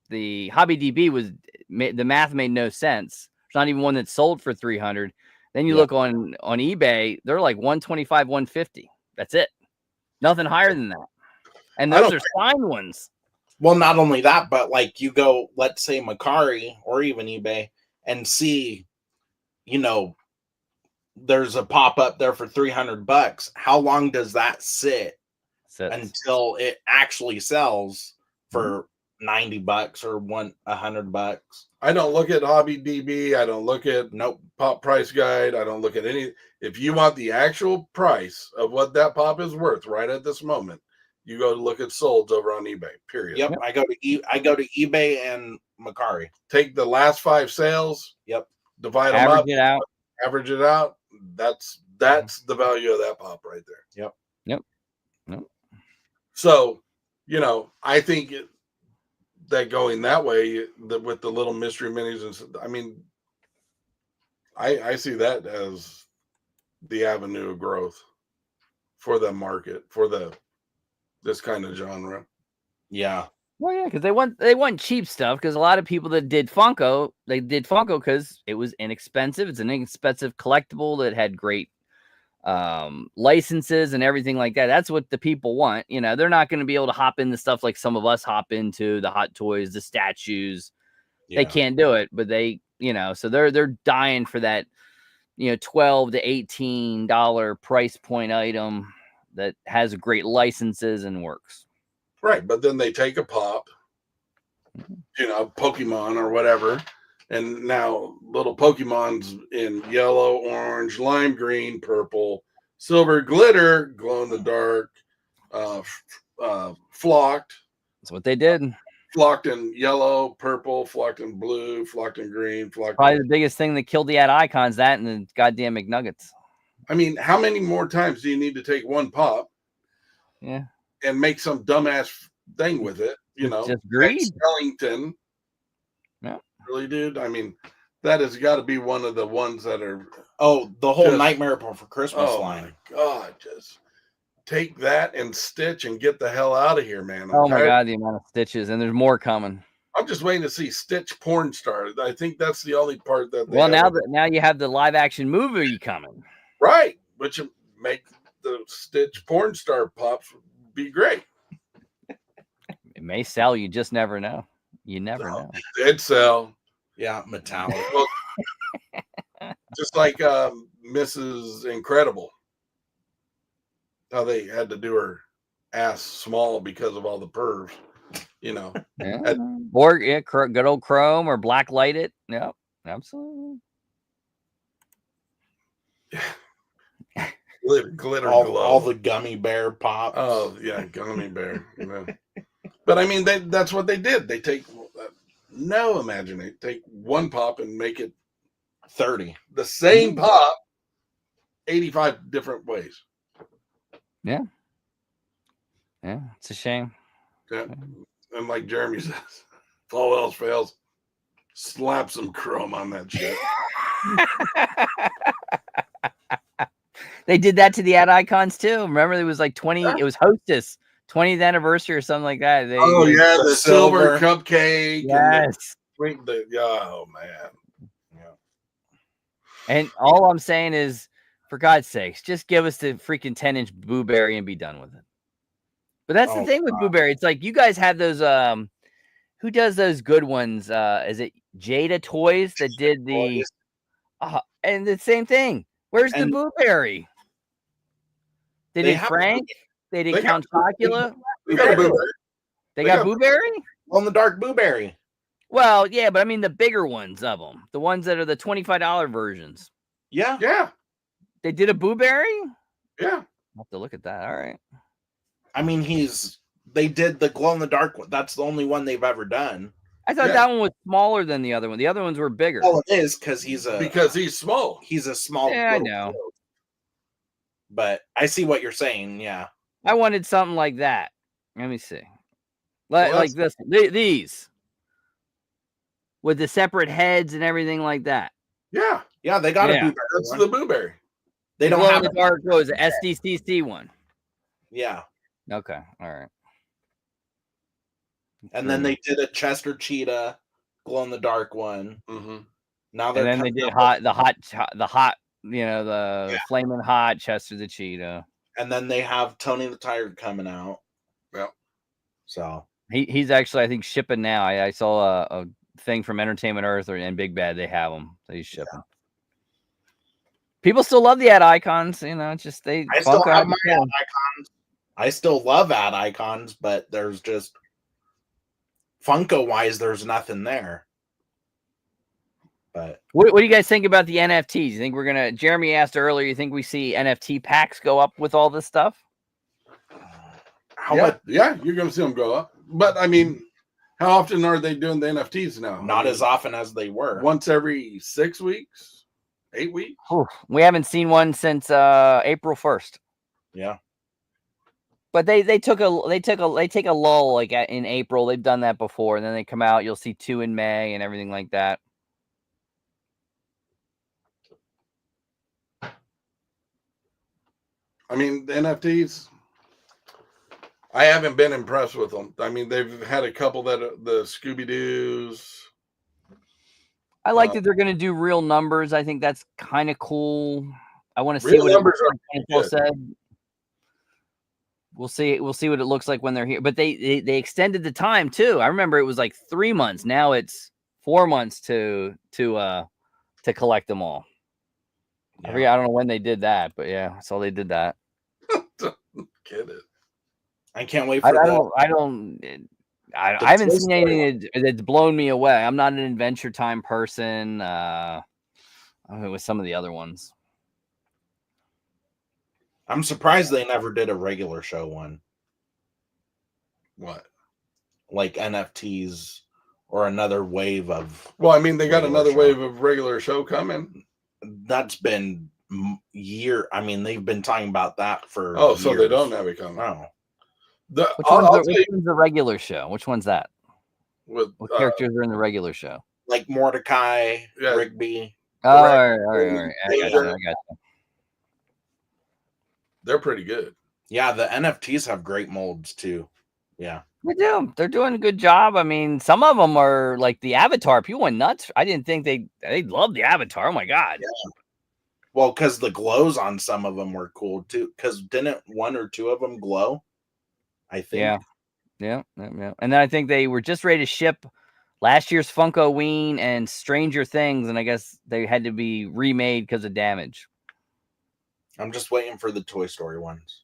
the Hobby DB the math made no sense. It's not even one that sold for 300. Then you look on eBay, they're like 125, 150. That's it. Nothing higher than that. And those are signed ones. Well, not only that, but like you go, let's say Macari or even eBay, and see, there's a pop up there for $300. How long does that sit until it actually sells for $90 or $100? I don't look at Hobby DB. I don't look at Pop Price Guide. I don't look at any. If you want the actual price of what that pop is worth right at this moment, you go to look at solds over on eBay. Period. Yep. I go to eBay and Macari. Take the last 5 sales. Yep. Divide them up. Average it out. That's the value of that pop right there. Yep. So, I think that going that way with the little mystery minis, and I mean, I see that as the avenue of growth for the market, for this kind of genre. Yeah. Well, yeah, because they want cheap stuff. Because a lot of people that did Funko, they did Funko because it was inexpensive. It's an inexpensive collectible that had great licenses and everything like that. That's what the people want. They're not going to be able to hop into stuff like some of us hop into the Hot Toys, the statues. Yeah. They can't do it, but they, so they're dying for that, $12 to $18 price point item that has great licenses and works. Right, but then they take a pop, Pokemon or whatever, and now little Pokemon's in yellow, orange, lime green, purple, silver, glitter, glow in the dark, flocked. That's what they did. Flocked in yellow, purple, flocked in blue, flocked in green, flocked. Probably the biggest thing that killed the ad icons, that and the goddamn McNuggets. I mean, how many more times do you need to take one pop? Yeah. And make some dumbass thing with it, Just greed. Ellington. Yeah. Really, dude? I mean, that has got to be one of the ones that are. Oh, the whole Nightmare Before Christmas line. My God, just take that and Stitch and get the hell out of here, man. Oh my God, the amount of stitches, and there's more coming. I'm just waiting to see Stitch porn star. I think that's the only part that. Now you have the live action movie coming. Right, which make the Stitch porn star pops be great. It may sell. You just never know. You never know. It'd sell. Yeah, metallic. Well, just like Mrs. Incredible. How they had to do her ass small because of all the pervs, Yeah. Or good old chrome or black light it. Yep, absolutely. Glitter all the gummy bear pops. Oh yeah, gummy bear. But I mean, that's what they did. They take take one pop and make it 30. The same pop, 85 different ways. Yeah. Yeah, it's a shame. Yeah. And like Jeremy says, if all else fails, slap some chrome on that shit. They did that to the ad icons too. Remember, it was like 20. It was Hostess 20th anniversary or something like that. The silver cupcake. Yes. Oh man. Yeah. And all I'm saying is, for God's sakes, just give us the freaking 10-inch Blueberry and be done with it. But that's the thing with Blueberry. It's like you guys have those. Who does those good ones? Is it Jada Toys that did the? And the same thing. Where's the Blueberry? They did Frank. They did Count Chocula. They got Blueberry. They got Blueberry? On the dark Blueberry. Well, yeah, but I mean the bigger ones of them. The ones that are the $25 versions. Yeah. Yeah. They did a Blueberry? Yeah. I'll have to look at that. All right. I mean, they did the glow in the dark one. That's the only one they've ever done. I thought that one was smaller than the other one. The other ones were bigger. Well, it is because he's small. He's a small. Yeah, I know. Kid. But I see what you're saying. Yeah. I wanted something like that. Let me see. Like this. These. With the separate heads and everything like that. Yeah. Yeah, they got a Blueberry. That's the Blueberry. They don't have the dark. What was it? SDCC one. Yeah. Okay. All right. And then they did a Chester Cheetah glow in the dark one. Mm-hmm. Now and then they did the hot, the flaming hot Chester the Cheetah. And then they have Tony the Tiger coming out. Yeah. So he's actually, I think, shipping now. I saw a thing from Entertainment Earth and Big Bad. They have them. He's shipping. Yeah. People still love the ad icons. It's just I still have my ad icons. I still love ad icons, but there's just Funko wise, there's nothing there. But what do you guys think about the NFTs? You think we're gonna? Jeremy asked earlier. You think we see NFT packs go up with all this stuff? How much? Yeah, you're gonna see them go up. But I mean, how often are they doing the NFTs now? Not as often as they were. Once every 6 weeks, 8 weeks. We haven't seen one since April 1st. Yeah. But they take a lull like in April. They've done that before, and then they come out. You'll see 2 in May and everything like that. I mean, the NFTs, I haven't been impressed with them. I mean, they've had a couple that the Scooby-Doos. I like that they're going to do real numbers. I think that's kind of cool. I want to see what numbers said. We'll see what it looks like when they're here. But they extended the time too. I remember it was like 3 months. Now it's 4 months to collect them all. Yeah. I don't know when they did that, but yeah, I saw they did that. Get it. I can't wait for I haven't seen anything that's blown me away. I'm not an Adventure Time person. I mean, with some of the other ones. I'm surprised they never did a regular show one. What? Like NFTs or another wave of. Well, I mean, they got another wave of regular show coming. That's been I mean, they've been talking about that for. Oh, years. So they don't have it coming. Oh. Which one's the regular show? Which one's that? What characters are in the regular show? Like Mordecai, Rigby. Oh, all right. I got you. They're pretty good. Yeah, the NFTs have great molds too. Yeah. They do. They're doing a good job. I mean, some of them are like the Avatar. People went nuts. I didn't think they loved the Avatar. Oh my God. Yeah. Well, because the glows on some of them were cool too. Because didn't 1 or 2 of them glow? I think. Yeah. And then I think they were just ready to ship last year's Funko Ween and Stranger Things, and I guess they had to be remade because of damage. I'm just waiting for the Toy Story ones.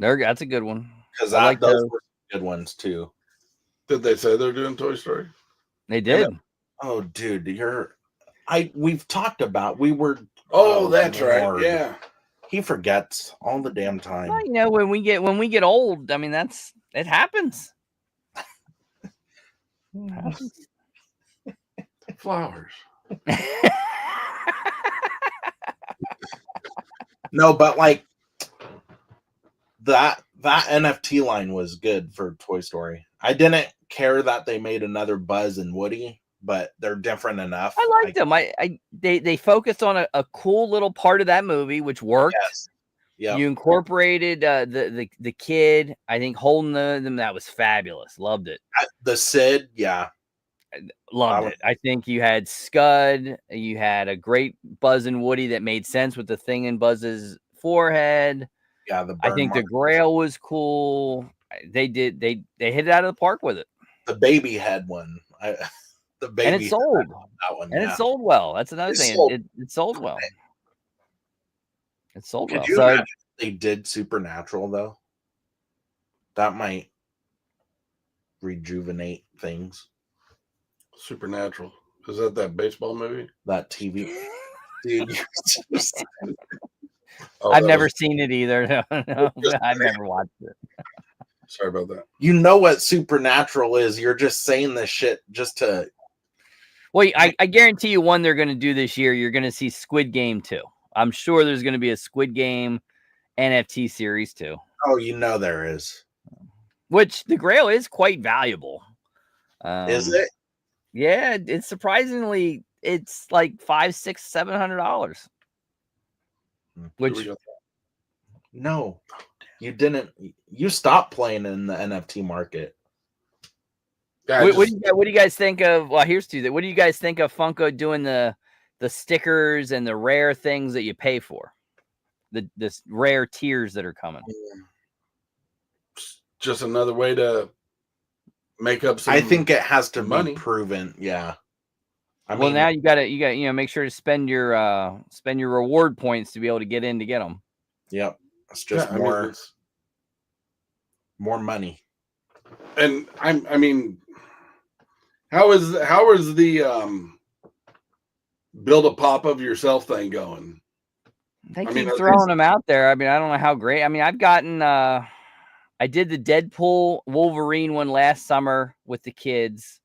That's a good one. Because I like those were good ones too. Did they say they're doing Toy Story? They did. Oh, dude, we've talked about. We were. Oh, that's right. Yeah. He forgets all the damn time. Well, when we get old, I mean, it happens. Flowers. No, but like That NFT line was good for Toy Story. I didn't care that they made another Buzz and Woody, but they're different enough. I liked them. They focused on a cool little part of that movie, which worked. Yes. Yep. You incorporated the kid. I think holding them, that was fabulous. Loved it. The Sid, yeah. Loved it. I think you had Scud. You had a great Buzz and Woody that made sense with the thing in Buzz's forehead. Yeah, I think the Grail was cool. They hit it out of the park with it. The baby head one. The baby and it sold. That one, and it sold well. That's another thing. It sold well. It sold well. So if they did Supernatural though, that might rejuvenate things. Supernatural. Is that baseball movie? That TV. Dude, I've never seen it either. No, I've never watched it. Sorry about that. You know what Supernatural is. You're just saying this shit just to. Well, I guarantee you one they're going to do this year. You're going to see Squid Game 2. I'm sure there's going to be a Squid Game NFT series too. Oh, you know there is. Which the Grail is quite valuable. Is it? Yeah, it's surprisingly, it's like $500, $600, $700. Which no, you didn't. You stopped playing in the NFT market. What do you guys think of? Well, here's to that. What do you guys think of Funko doing the stickers and the rare things that you pay for? The rare tiers that are coming. Just another way to make up some. I think it has to money. Be proven. Yeah. Well, now you got make sure to spend your reward points to be able to get in to get them. Yep, it's just more money. And I mean, how is the build a pop of yourself thing going? They keep throwing them out there. I mean, I don't know how great. I mean, I've gotten I did the Deadpool Wolverine one last summer with the kids.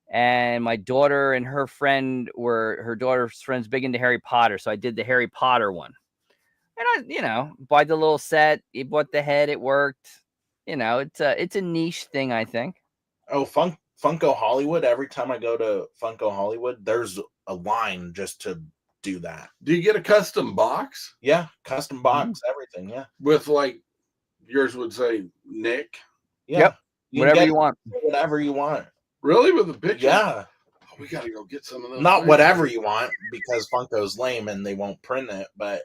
And my daughter and her daughter's friend's big into Harry Potter. So I did the Harry Potter one. And I, buy the little set, you bought the head, it worked. It's a niche thing, I think. Oh, Funko Hollywood. Every time I go to Funko Hollywood, there's a line just to do that. Do you get a custom box? Yeah, custom box, everything, yeah. With like yours would say Nick. Yeah. Yep. Whatever you want. Whatever you want. Really? With a picture? Yeah. Oh, we got to go get some of those. Not whatever you want, because Funko's lame and they won't print it, but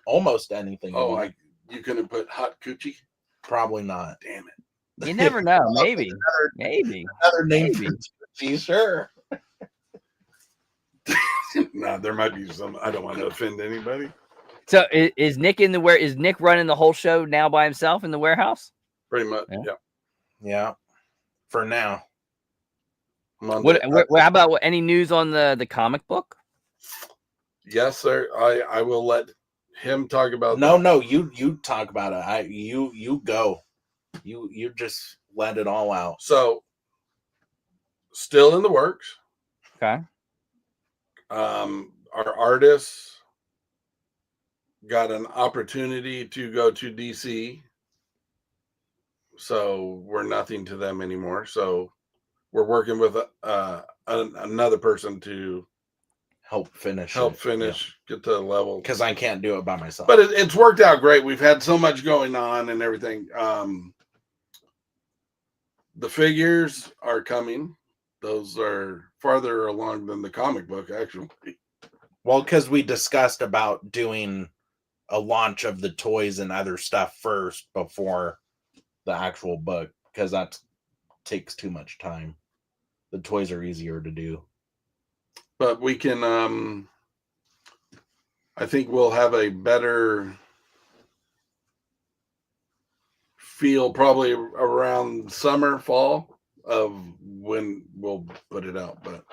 almost anything. Oh, like you couldn't put hot coochie? Probably not. Damn it. You never know. Maybe. Another name for Gucci, sure. No, there might be some. I don't want to offend anybody. So is Nick is Nick running the whole show now by himself in the warehouse? Pretty much, yeah. Yeah. For now. How about any news on the comic book? Yes, sir. I will let him talk about No, you talk about it. You go. You just let it all out. So still in the works. Okay. Our artists got an opportunity to go to DC. So we're nothing to them anymore. So we're working with another person to help finish, get to the level. Because I can't do it by myself. But it's worked out great. We've had so much going on and everything. The figures are coming. Those are farther along than the comic book, actually. Well, because we discussed about doing a launch of the toys and other stuff first before the actual book, because that takes too much time. The toys are easier to do. But we can, I think we'll have a better feel probably around summer, fall of when we'll put it out. But,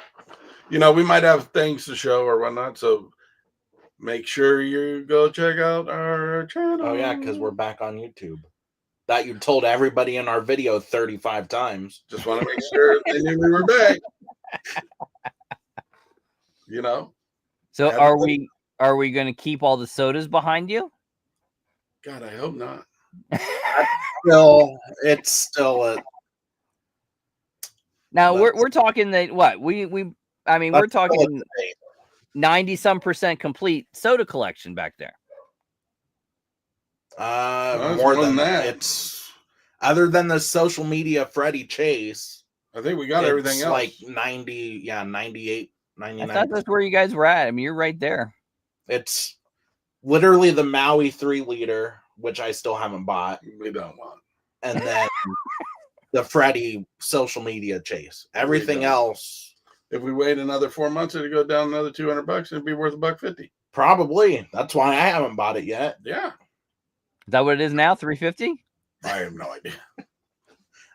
we might have things to show or whatnot. So make sure you go check out our channel. Oh, yeah, because we're back on YouTube. That you told everybody in our video 35 times. Just want to make sure they knew we were back. So are we going to keep all the sodas behind you? God, I hope not. It's still a. Now That's- we're talking that what I mean, we're that's still a talking debate. 90-some% complete soda collection back there. it's More more than than that. that. It's other than the social media Freddie Chase. I think we got it's everything else. like 90, 98, I 99. thought that's where you guys were at. I mean, you're right there. It's literally the Maui 3-liter, which I still haven't bought, We don't want. and then the Freddie social media Chase. Everything don't. else, If we wait another 4 months, it'd go down another $200. It'd be worth $150. probably. That's why I haven't bought it yet. Yeah, Is that what it is now? 350? I have no idea.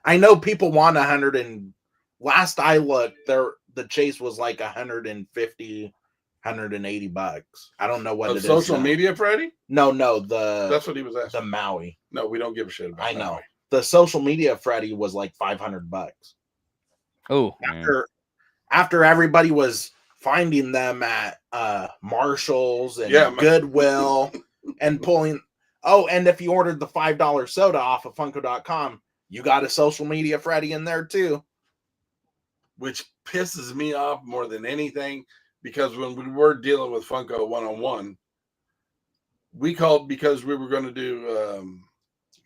I know people want 100 and last I looked, the Chase was like 150, 180 bucks. I don't know what it is. Social now. media, Freddie? No, That's what he was the asking. Maui. No, we don't give a shit about I know. Maui. The social media Freddie was like 500 bucks. Oh, After everybody was finding them at Marshalls and Yeah, Goodwill and pulling. Oh, and if you ordered the $5 soda off of Funko.com, you got a social media Freddie in there too. Which pisses me off more than anything, because when we were dealing with Funko one-on-one, we called because we were going to do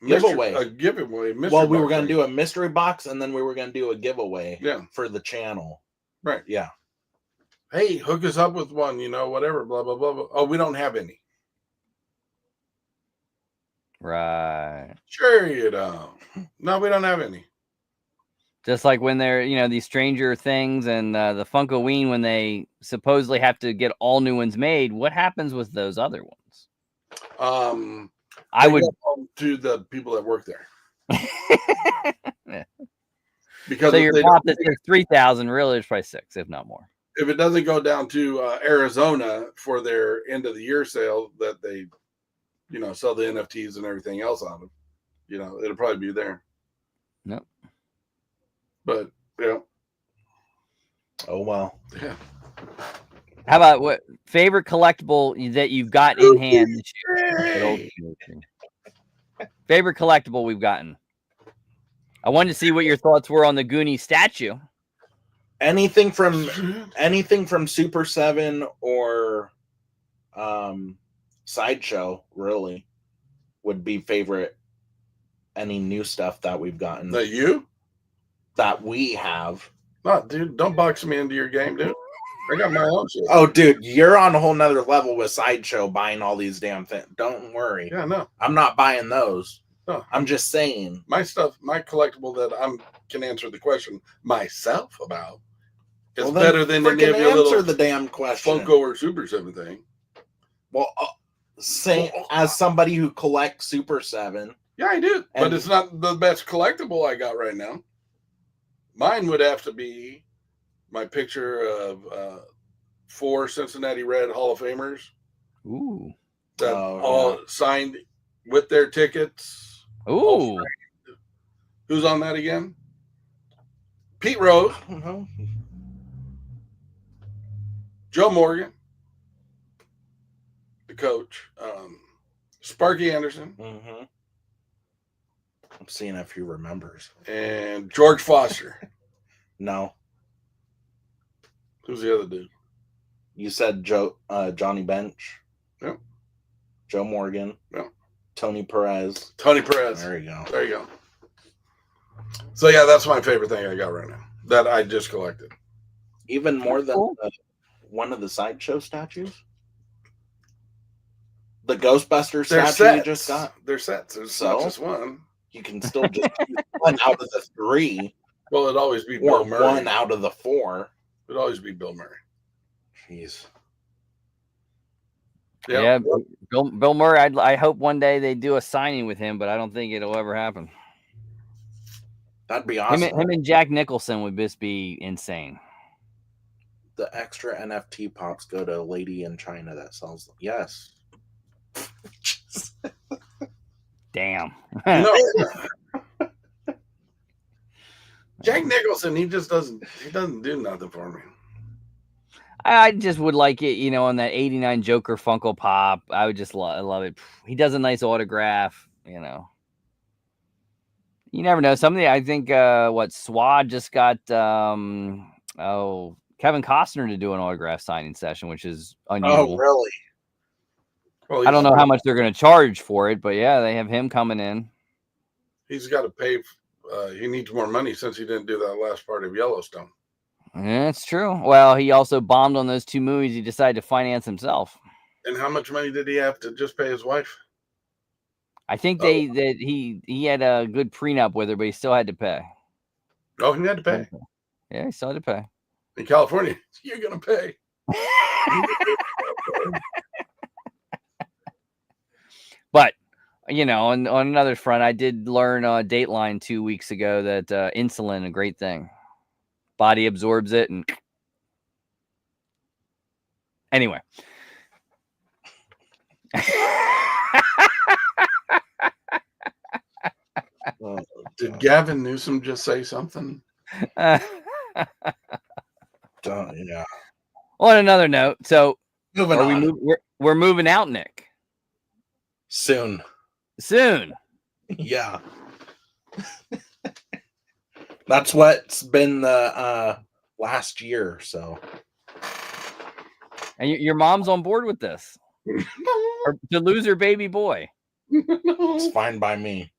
Giveaway. a giveaway. Well, we were going to do a mystery box, and then we were going to do a giveaway for the channel. Right. Yeah. Hey, hook us up with one, whatever, blah, blah, blah, blah. Oh, we don't have any. right. Sure you don't. No, we don't have any. Just like when they're, these Stranger Things and the Funkoween, when they supposedly have to get all new ones made, what happens with those other ones? I would to the people that work there. Yeah. Because so your pop that says 3,000, really, it's probably 6, if not more. If it doesn't go down to Arizona for their end of the year sale that they, sell the NFTs and everything else on them, it'll probably be there. Nope. But yeah. Oh well. Yeah. How about what favorite collectible that you've got in hand this year? Favorite collectible we've gotten. I wanted to see what your thoughts were on the Goonie statue. Anything from Super 7 or Sideshow really would be favorite. Any new stuff that we've gotten that we have. No, dude, don't box me into your game, dude. I got my own shit. Oh, dude, you're on a whole nother level with Sideshow buying all these damn things. Don't worry. Yeah, no. I'm not buying those. No. I'm just saying. My stuff, my collectible that I can answer the question myself about is better than any of your little the damn question. Funko or Super 7 thing. Well, as somebody who collects Super 7. Yeah, I do. But it's not the best collectible I got right now. Mine would have to be my picture of 4 Cincinnati Red Hall of Famers. Ooh. That all signed with their tickets. Ooh. Who's on that again? Pete Rose. Joe Morgan. The coach. Sparky Anderson. Mm-hmm. I'm seeing if he remembers. And George Foster. No. Who's the other dude? You said Johnny Bench. Yep. Joe Morgan. Yep. Tony Perez. Tony Perez. There you go. There you go. So yeah, that's my favorite thing I got right now that I just collected. Even more than one of the Sideshow statues? The Ghostbuster statue you just got? They're sets. It's not just one. You can still just choose one out of the 3. Well, it'd always be or Bill Murray. one out of the 4. It'd always be Bill Murray. Jeez. Yeah, Bill Murray. I hope one day they do a signing with him, but I don't think it'll ever happen. That'd be awesome. Him and Jack Nicholson would just be insane. The extra NFT pops go to a lady in China that sells them. Yes. Damn. No. Jack Nicholson, he doesn't do nothing for me. I just would like it, on that 89 Joker Funko Pop. I would just love it. He does a nice autograph, You never know. Somebody, I think, Swad just got Kevin Costner to do an autograph signing session, which is unusual. Oh, really? Well, I don't know how much they're going to charge for it, but yeah, they have him coming in. He's got to pay. He needs more money since he didn't do that last part of Yellowstone. Yeah, it's true. Well, he also bombed on those 2 movies. He decided to finance himself. And how much money did he have to just pay his wife? I think he had a good prenup with her, but he still had to pay. Oh, he had to pay. Yeah, he still had to pay. In California, you're going to pay. But, on another front, I did learn Dateline 2 weeks ago that insulin, a great thing. Body absorbs it. And anyway. Did Gavin Newsom just say something? Yeah. On another note, so Moving on. we're moving out, Nick. Soon. Yeah. That's what's been the last year. So. And your mom's on board with this. To lose her baby boy. It's fine by me.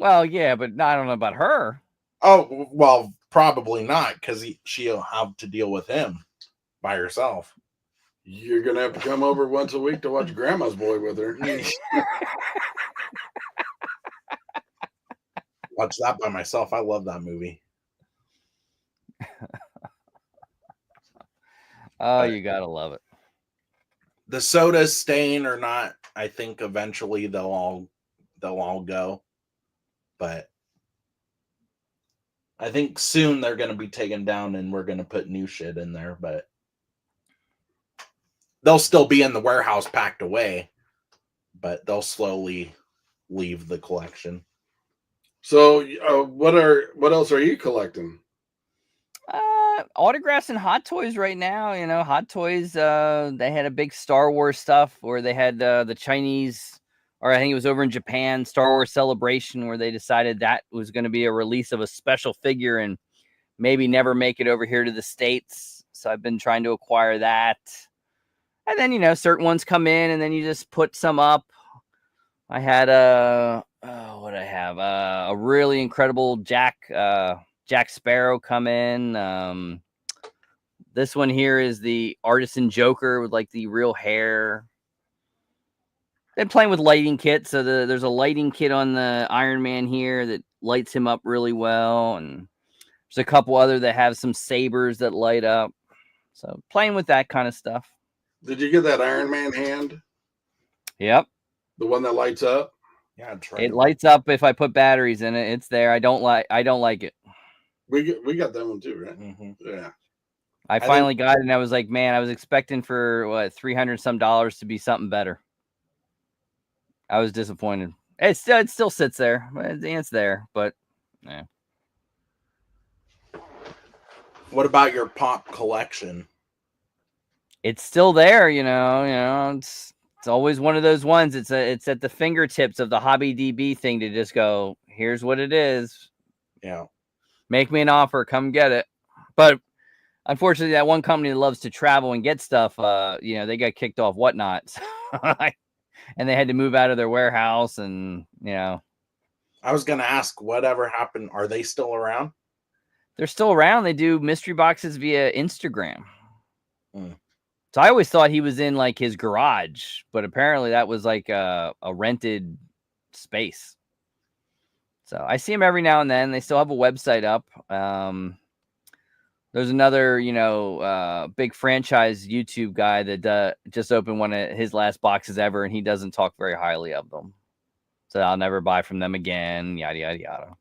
Well, yeah, but I don't know about her. Oh, well, probably not, because she'll have to deal with him by herself. You're going to have to come over once a week to watch Grandma's Boy with her. Watch that by myself. I love that movie. Oh, you got to love it. The sodas staying or not, I think eventually they'll all go. But I think soon they're going to be taken down and we're going to put new shit in there. But they'll still be in the warehouse packed away. But they'll slowly leave the collection. So what else are you collecting? Autographs and Hot Toys right now. Hot Toys, they had a big Star Wars stuff where they had the Chinese, or I think it was over in Japan, Star Wars Celebration, where they decided that was going to be a release of a special figure and maybe never make it over here to the States. So I've been trying to acquire that. And then, certain ones come in and then you just put some up. I had a really incredible Jack Sparrow come in. This one here is the Artisan Joker with like the real hair. Been playing with lighting kits, so there's a lighting kit on the Iron Man here that lights him up really well, and there's a couple other that have some sabers that light up. So playing with that kind of stuff. Did you get that Iron Man hand? Yep. The one that lights up? Yeah, right. It lights up if I put batteries in it. It's there. I don't like it. We got that one too, right? Mm-hmm. Yeah. I finally got it, and I was like, man, I was expecting for $300 some to be something better. I was disappointed. It still sits there. It's there, but yeah. What about your pop collection? It's still there, It's always one of those ones. It's at the fingertips of the Hobby DB thing to just go, here's what it is. Yeah. Make me an offer, come get it. But unfortunately, that one company that loves to travel and get stuff, they got kicked off Whatnot. And they had to move out of their warehouse, and I was gonna ask, whatever happened? Are they still around? They're still around. They do mystery boxes via Instagram. So I always thought he was in like his garage, but apparently that was like a rented space. So I see him every now and then. They still have a website up. There's another, big franchise YouTube guy that just opened one of his last boxes ever, and he doesn't talk very highly of them. So I'll never buy from them again, yada, yada, yada.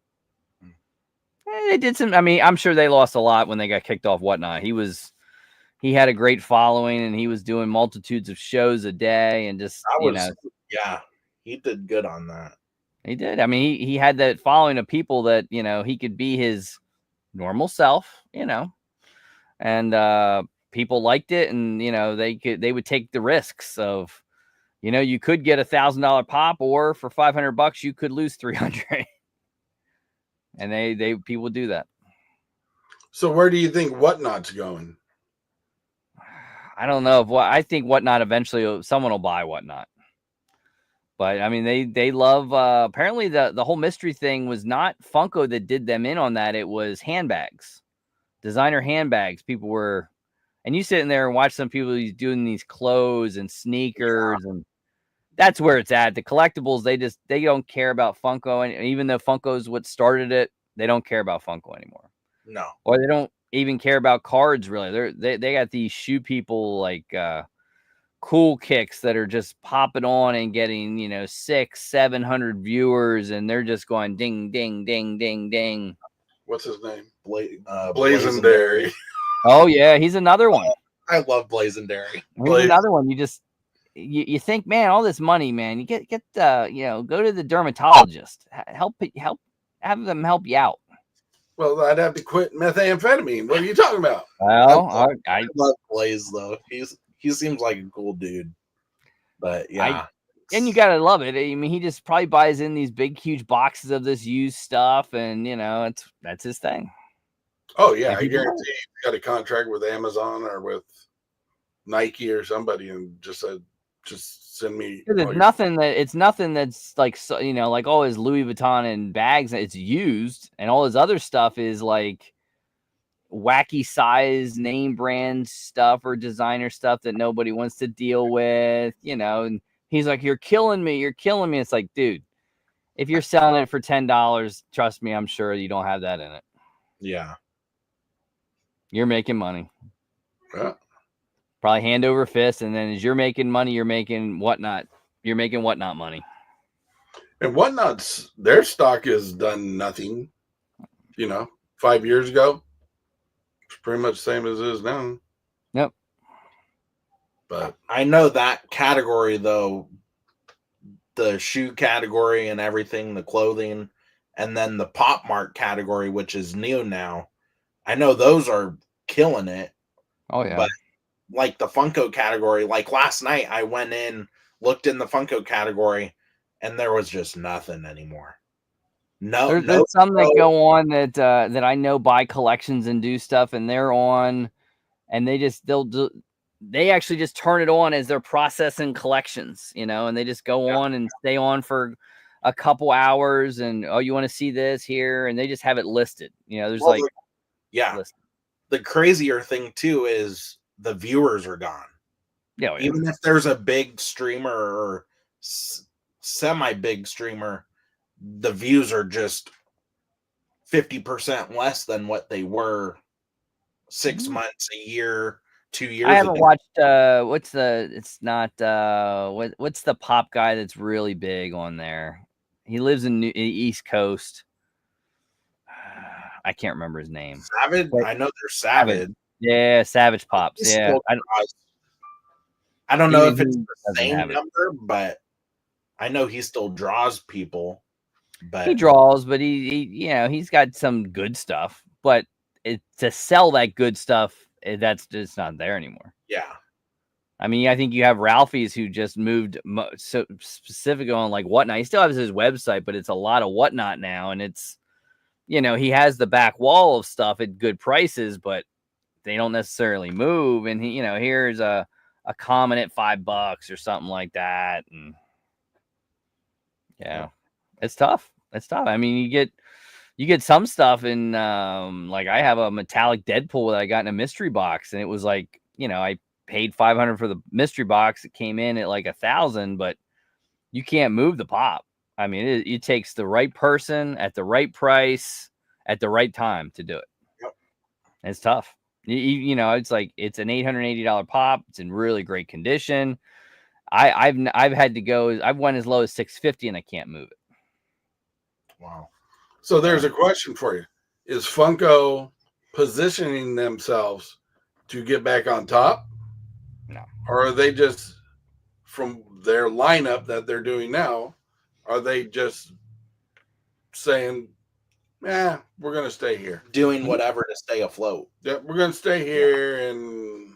They did some, I'm sure they lost a lot when they got kicked off Whatnot. He had a great following, and he was doing multitudes of shows a day, and just, Yeah, he did good on that. He did. He had that following of people that, he could be his normal self, and people liked it, and they would take the risks of, you could get $1,000 pop, or for $500 you could lose 300. and they people do that. So where do you think Whatnot's going? I don't know if I think Whatnot eventually someone will buy Whatnot. But I mean, they love. Apparently, the whole mystery thing was not Funko that did them in on that. It was handbags, designer handbags. People were, and you sit in there and watch some people doing these clothes and sneakers, and that's where it's at. The collectibles, they don't care about Funko, and even though Funko's what started it, they don't care about Funko anymore. No, Or they don't even care about cards really. They got these shoe people like. Cool kicks that are just popping on and getting 600-700 viewers, and they're just going ding ding ding ding ding. What's his name? Blazendary. Oh yeah, he's another one. I love Blazendary. He's another one. You think, man, all this money, man, you get go to the dermatologist, help have them help you out. Well, I'd have to quit methamphetamine. What are you talking about? Well, I love Blaze though. He seems like a cool dude. But yeah. And you gotta love it. I mean, he just probably buys in these big, huge boxes of this used stuff, and that's his thing. Oh yeah, I guarantee he's got a contract with Amazon or with Nike or somebody, and just said, just send me. It's nothing that's like like all his Louis Vuitton and bags. It's used, and all his other stuff is like wacky size name brand stuff or designer stuff that nobody wants to deal with, and he's like, you're killing me. It's like, dude, if you're selling it for $10, trust me, I'm sure you don't have that in it. Yeah. You're making money. Yeah. Probably hand over fist. And then as you're making money, you're making Whatnot money. And Whatnot's, their stock has done nothing, 5 years ago. It's pretty much the same as it is now. Yep. But I know that category though, the shoe category and everything, the clothing, and then the Pop Mart category, which is new now. I know those are killing it. Oh yeah. But like the Funko category, like last night I went in, looked in the Funko category, and there was just nothing anymore. There's some that go on that I know buy collections and do stuff, and they're on, and they actually just turn it on as they're processing collections, and they just go on and stay on for a couple hours, and you want to see this here, and they just have it listed. There's listed. The crazier thing too is the viewers are gone. Yeah, even if there's a big streamer or semi big streamer, the views are just 50% less than what they were 6 months, a year, 2 years I haven't ago. watched what's the pop guy that's really big on there? He lives in the East Coast. I can't remember his name. Savage? I know they're Savage. Yeah, Savage Pops. Yeah. I don't know if it's the same number, but I know he still draws people. But he draws, but he's got some good stuff. But to sell that good stuff, that's just not there anymore. Yeah. I mean, I think you have Ralphie's who just moved so specific on like Whatnot. He still has his website, but it's a lot of Whatnot now, and it's he has the back wall of stuff at good prices, but they don't necessarily move. And here's a comment at $5 or something like that, and it's tough. I mean, you get some stuff in like I have a metallic Deadpool that I got in a mystery box, and it was like I paid $500 for the mystery box. It came in at like $1,000, but you can't move the pop. I mean, it takes the right person at the right price at the right time to do it. Yep. It's tough. It's like it's an $880 pop. It's in really great condition. I've had to go. I've went as low as $650 and I can't move it. Wow. So there's a question for you: is Funko positioning themselves to get back on top? No. Or are they just, from their lineup that they're doing now, are they just saying, we're going to stay here? Doing whatever to stay afloat. Yeah, we're going to stay here and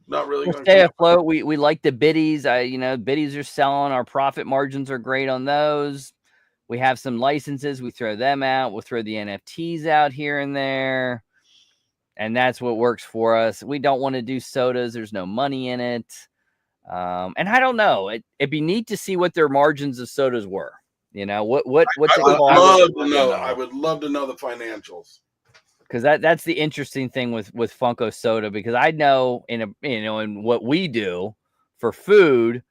not really going to stay afloat. We like the biddies. Biddies are selling. Our profit margins are great on those. We have some licenses. We throw them out. We'll throw the NFTs out here and there. And that's what works for us. We don't want to do sodas. There's no money in it. And I don't know. It'd be neat to see what their margins of sodas were. You know, what's it called? I would love to know the financials. Because that's the interesting thing with Funko Soda, because I know in what we do for food,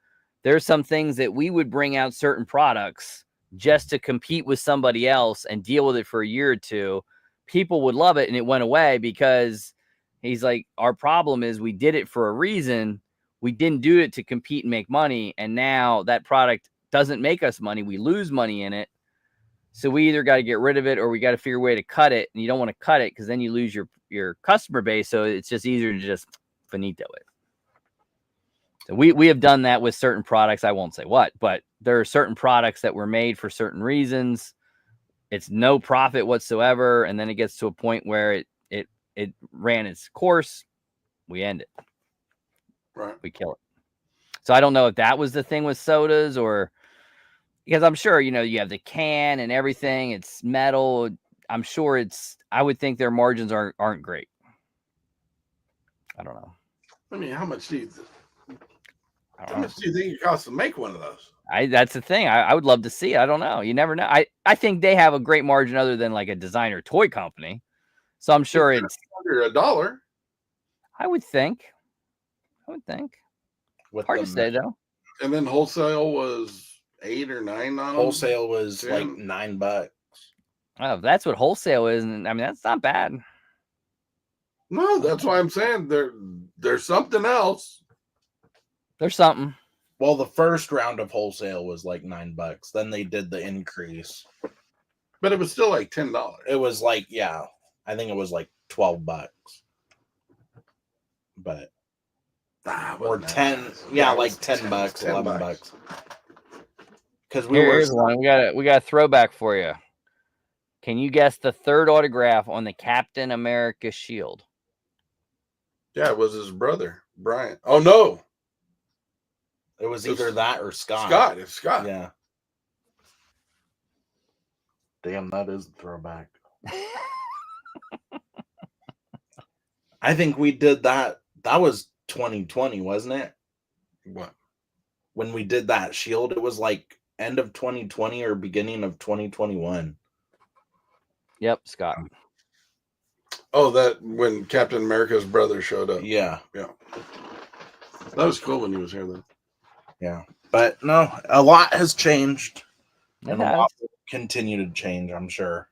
there's some things that we would bring out certain products just to compete with somebody else and deal with it for a year or two. People would love it, and it went away because he's like, our problem is we did it for a reason. We didn't do it to compete and make money, and now that product doesn't make us money. We lose money in it. So we either got to get rid of it or we got to figure a way to cut it. And you don't want to cut it because then you lose your customer base. So it's just easier to just finito it. So we have done that with certain products. I won't say what, but there are certain products that were made for certain reasons. It's no profit whatsoever. And then it gets to a point where it ran its course. We end it. Right. We kill it. So I don't know if that was the thing with sodas, or because I'm sure, you have the can and everything. It's metal. I'm sure I would think their margins aren't great. I don't know. I mean, how much do you think it costs to make one of those? That's the thing. I would love to see it. I don't know. You never know. I think they have a great margin other than like a designer toy company. So I'm sure it's under $1. I would think. With Hard to say though. And then wholesale was 8 or 9 on them. Wholesale was 10. like $9. Oh, if that's what wholesale is, and I mean that's not bad. No, that's why I'm saying there's something else. There's something. Well, the first round of wholesale was like $9. Then they did the increase. But it was still like $10. It was like, I think it was like $12. But or 10, like $10, $11. Because Here's one. We got a throwback for you. Can you guess the third autograph on the Captain America shield? Yeah, it was his brother, Brian. Oh no. It was either that or Scott. It's Scott. Yeah. Damn, that is the throwback. I think we did that. That was 2020, wasn't it? What? When we did that shield, it was like end of 2020 or beginning of 2021. Yep, Scott. Oh, that when Captain America's brother showed up. Yeah. That was cool when he was here, though. Yeah. But no, a lot has changed. And It a has. lot will continue to change, I'm sure.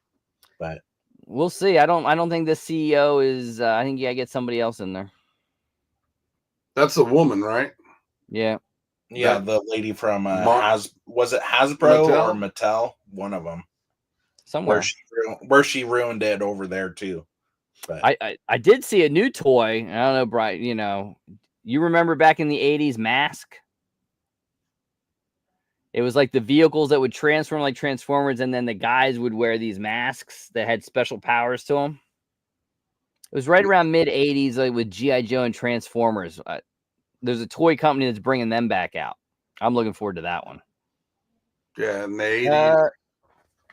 But We'll see. I don't think the CEO is. I think you gotta get somebody else in there. That's the woman, right? Yeah. yeah, That- the lady from was it Hasbro Mattel? or Mattel? One of them. Somewhere. Where she ruined it over there too. But I did see a new toy. I don't know, Brian. You remember back in the 80s, Mask? It was like the vehicles that would transform like Transformers, and then the guys would wear these masks that had special powers to them. It was right around mid 80s, like with G.I. Joe and Transformers. There's a toy company that's bringing them back out. I'm looking forward to that one. Yeah, in the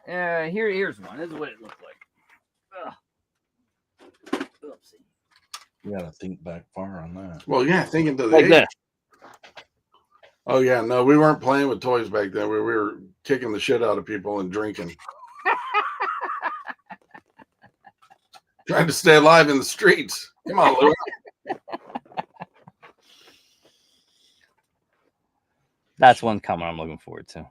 80s. Here's one. This is what it looked like. Ugh. Oopsie. you gotta think back far on that. Well, yeah, thinking to the Like 80s. this. Oh, yeah, no, we weren't playing with toys back then. We were kicking the shit out of people and drinking. Trying to stay alive in the streets. Come on, Lou. That's one coming I'm looking forward to.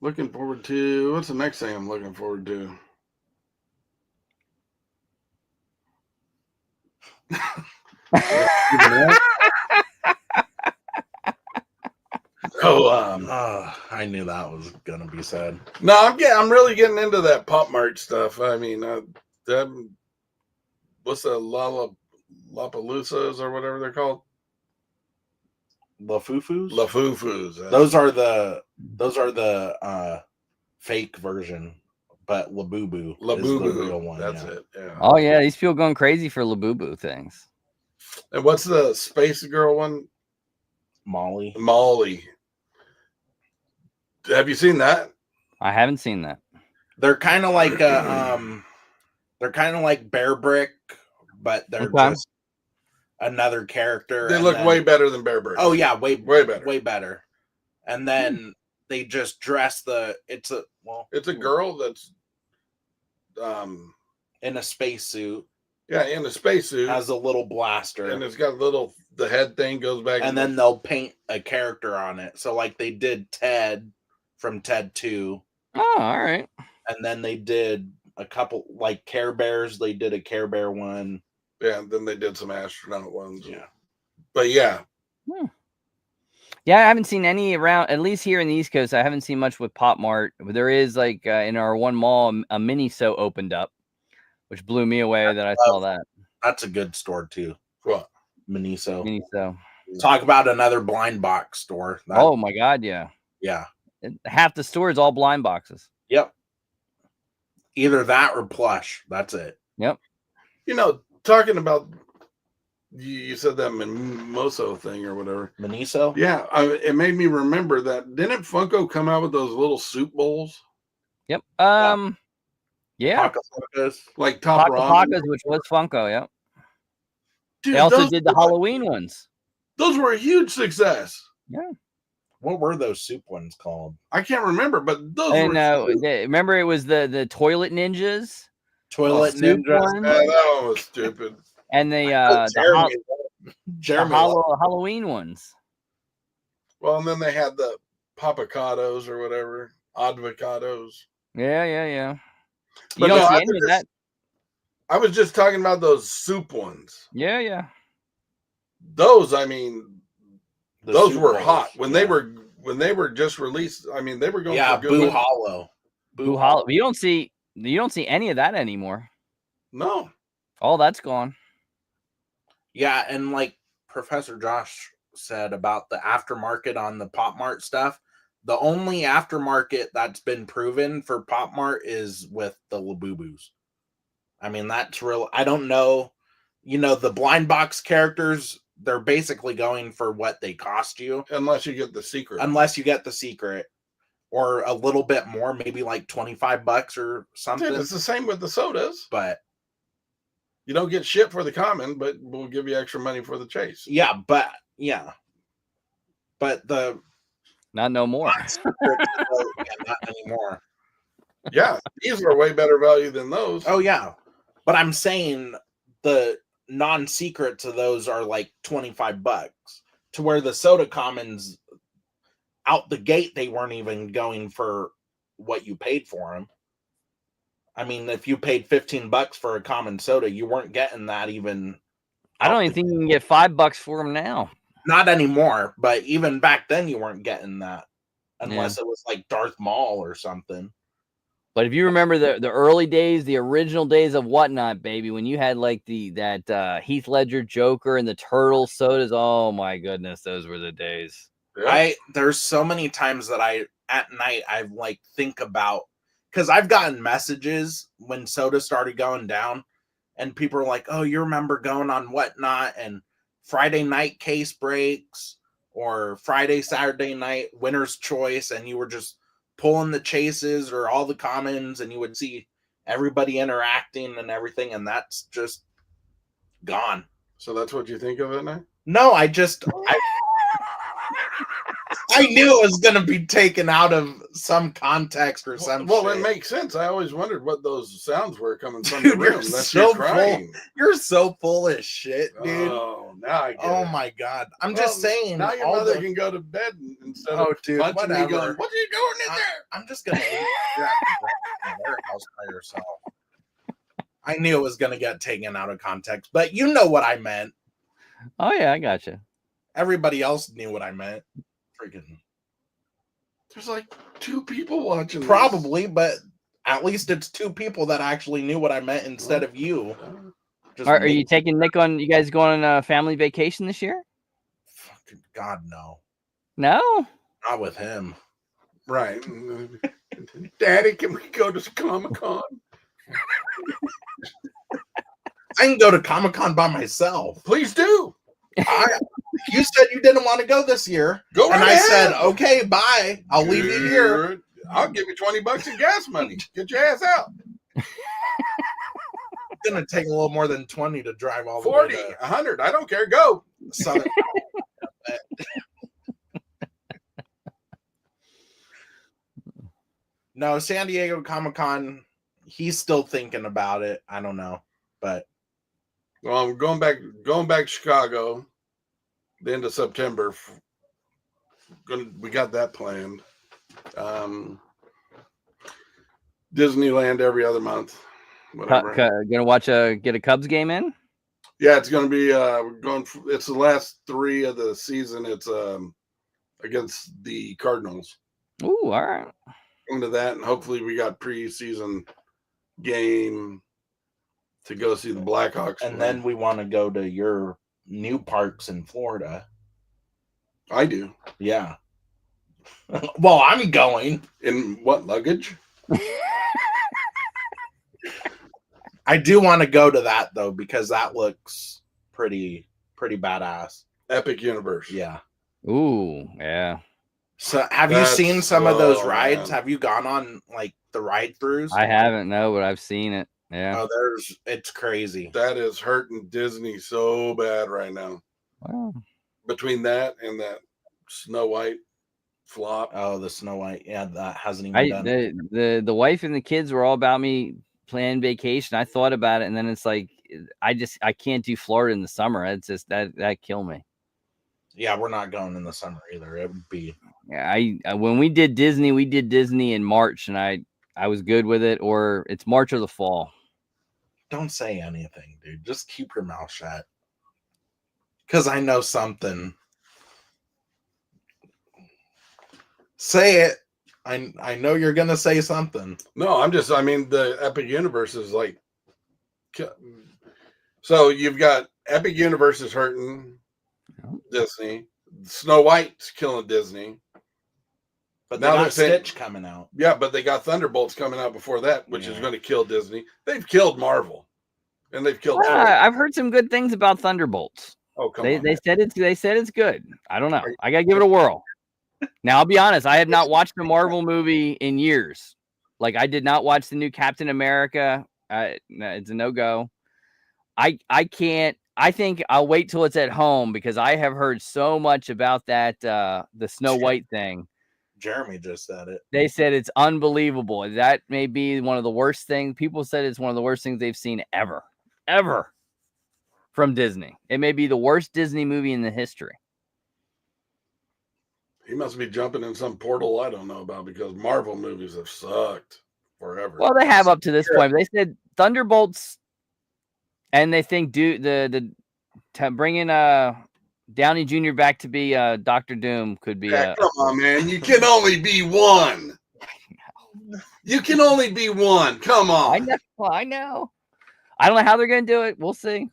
Looking forward to, what's the next thing I'm looking forward to? I knew that was gonna be said. No, I'm really getting into that pop mart stuff. I mean, what's the Lollapaloozas or whatever they're called? The Foo-Foos? La Foo-Foos. Those are the fake version, but Labubu is the real one. That's it. Yeah. Oh yeah, these people going crazy for Labubu things. And what's the Space Girl one? Molly. Molly. Have you seen that? I haven't seen that. They're kind of like they're kind of like Bear Brick, but they're Okay. just another character. They and look then- way better than Bear Bricks. Oh yeah, way better. way better. And then they just dress it's a girl that's in a spacesuit, in a spacesuit, has a little blaster, and it's got the head thing goes back, and then they'll paint a character on it. So like they did Ted from Ted 2. Oh, all right. And then they did a couple like Care Bears. They did a Care Bear one. Yeah, and then they did some astronaut ones. Yeah. But yeah. Yeah, I haven't seen any around, at least here in the East Coast. I haven't seen much with Pop Mart. There is like in our one mall, a Miniso opened up, which blew me away that I saw that. That's a good store too. What? Miniso. Miniso. Talk about another blind box store. Oh my God, yeah. Yeah. Half the store is all blind boxes. Yep. Either that or plush. That's it. Yep. You know, talking about, you said that Mimoso thing or whatever. Miniso? Yeah, it made me remember that. Didn't Funko come out with those little soup bowls? Yep. Yeah. Yeah. Like Top Ramen? Pakas, which was Funko, yep. Dude, They also those did the Halloween ones. Those were a huge success. Yeah. What were those soup ones called? I can't remember, but those And were huge. remember it was the toilet ninjas? Toilet soup ninjas. one? Yeah, that one was stupid. And the Halloween ones. Well, and then they had the papacados or whatever, advocados. Yeah. You But don't no, see I any of that. I was just talking about those soup ones. Yeah. Those, I mean, The those soup were bowls. hot when Yeah. they were just released. I mean, they were going for good Boo money. Hollow. Boo Hollow. You don't see any of that anymore. No. All that's gone. Yeah, and like Professor Josh said about the aftermarket on the Pop Mart stuff, the only aftermarket that's been proven for Pop Mart is with the Labubus. I mean, that's real. I don't know. You know, the blind box characters, they're basically going for what they cost you. Unless you get the secret. Unless you get the secret. Or a little bit more, maybe like $25 or something. Dude, it's the same with the sodas. But you don't get shit for the common, but we'll give you extra money for the chase. yeah. But the Not no more. not anymore. Yeah, these are way better value than those. Oh yeah, but I'm saying the non-secrets of those are like $25, to where the soda commons out the gate they weren't even going for what you paid for them. I mean, if you paid $15 for a common soda, you weren't getting that even. I don't even think you can get $5 for them now. Not anymore, but even back then you weren't getting that unless it was like Darth Maul or something. But if you remember the early days, the original days of Whatnot, baby, when you had like that Heath Ledger Joker and the Turtle sodas, oh my goodness, those were the days. Yeah. There's so many times that at night I like think about, because I've gotten messages when soda started going down, and people are like, "Oh, you remember going on Whatnot and Friday night case breaks or Friday Saturday night winner's choice," and you were just pulling the chases or all the commons, and you would see everybody interacting and everything, and that's just gone. So that's what you think of it now? No, I knew it was going to be taken out of some context or some Well, shit. it makes sense. I always wondered what those sounds were coming from Dude, the you're room. That's so you crying. You're so full of shit, dude. Oh, now I get Oh it. my god. I'm Well, just saying. Now your mother can go to bed instead of dude, punching whatever. me going, what are you doing in there? I'm just going to leave you at the warehouse by yourself. I knew it was going to get taken out of context, but you know what I meant. Oh yeah, I gotcha. Everybody else knew what I meant. Freaking. There's like 2 people watching this. Probably, but at least it's 2 people that actually knew what I meant instead of you. Just Are me. you taking Nick on? You guys going on a family vacation this year? Fucking God, no. No. Not with him. Right. Daddy, can we go to Comic-Con? I can go to Comic-Con by myself. Please do. You said you didn't want to go this year. Go And right I ahead. said, okay, bye. I'll leave you here. Dude, I'll give you $20 in gas money. Get your ass out. It's going to take a little more than 20 to drive all the 40, way to 100. I don't care. Go. Southern. No, San Diego Comic-Con, he's still thinking about it. I don't know. But Well, I'm going back to Chicago the end of September. We got that planned. Disneyland every other month. Whatever. Gonna get a Cubs game in? Yeah, it's going to be it's the last 3 of the season. It's against the Cardinals. Ooh, all right. Going to that, and hopefully we got preseason game to go see the Blackhawks. and then we want to go to your new parks in Florida. I do. Yeah. Well, I'm going. In what luggage? I do want to go to that though, because that looks pretty badass. Epic Universe. Yeah. Ooh, yeah. So have you That's seen some of those slow, rides? man. Have you gone on like the ride throughs? I haven't, no, but I've seen it. Yeah. Oh, it's crazy. That is hurting Disney so bad right now. Well, Between that and that Snow White flop. Oh, the Snow White. Yeah, that hasn't even done. the wife and the kids were all about me planning vacation. I thought about it, and then it's like I can't do Florida in the summer. It's just that kill me. Yeah, we're not going in the summer either. It would be. Yeah, I when we did Disney in March, and I was good with it. Or it's March or the fall. Don't say anything, dude. Just keep your mouth shut. Because I know something. Say it. I know you're gonna say something. No, I mean, the Epic Universe is like. So you've got Epic Universe is hurting Disney. Snow White's killing Disney. But Now now they're saying- Stitch coming out. Yeah, but they got Thunderbolts coming out before that, which is Yeah. going to kill Disney. They've killed Marvel, and they've killed. Thor. I've heard some good things about Thunderbolts. Oh, come They on! said it's good. I don't know. I gotta give it a whirl. Now I'll be honest. I have not watched a Marvel movie in years. Like I did not watch the new Captain America. It's a no go. I can't. I think I'll wait till it's at home because I have heard so much about that the Snow White thing. Jeremy just said it. They said it's unbelievable. That may be one of the worst things. People said it's one of the worst things they've seen ever from Disney. It may be the worst Disney movie in the history. He must be jumping in some portal I don't know about because Marvel movies have sucked forever. Well, they have up to this point. They said Thunderbolts, and they think bringing Downey Jr. back to be Dr. Doom could be. Yeah, come on, man! You can only be one. You can only be one. Come on! I know. I don't know how they're going to do it. We'll see.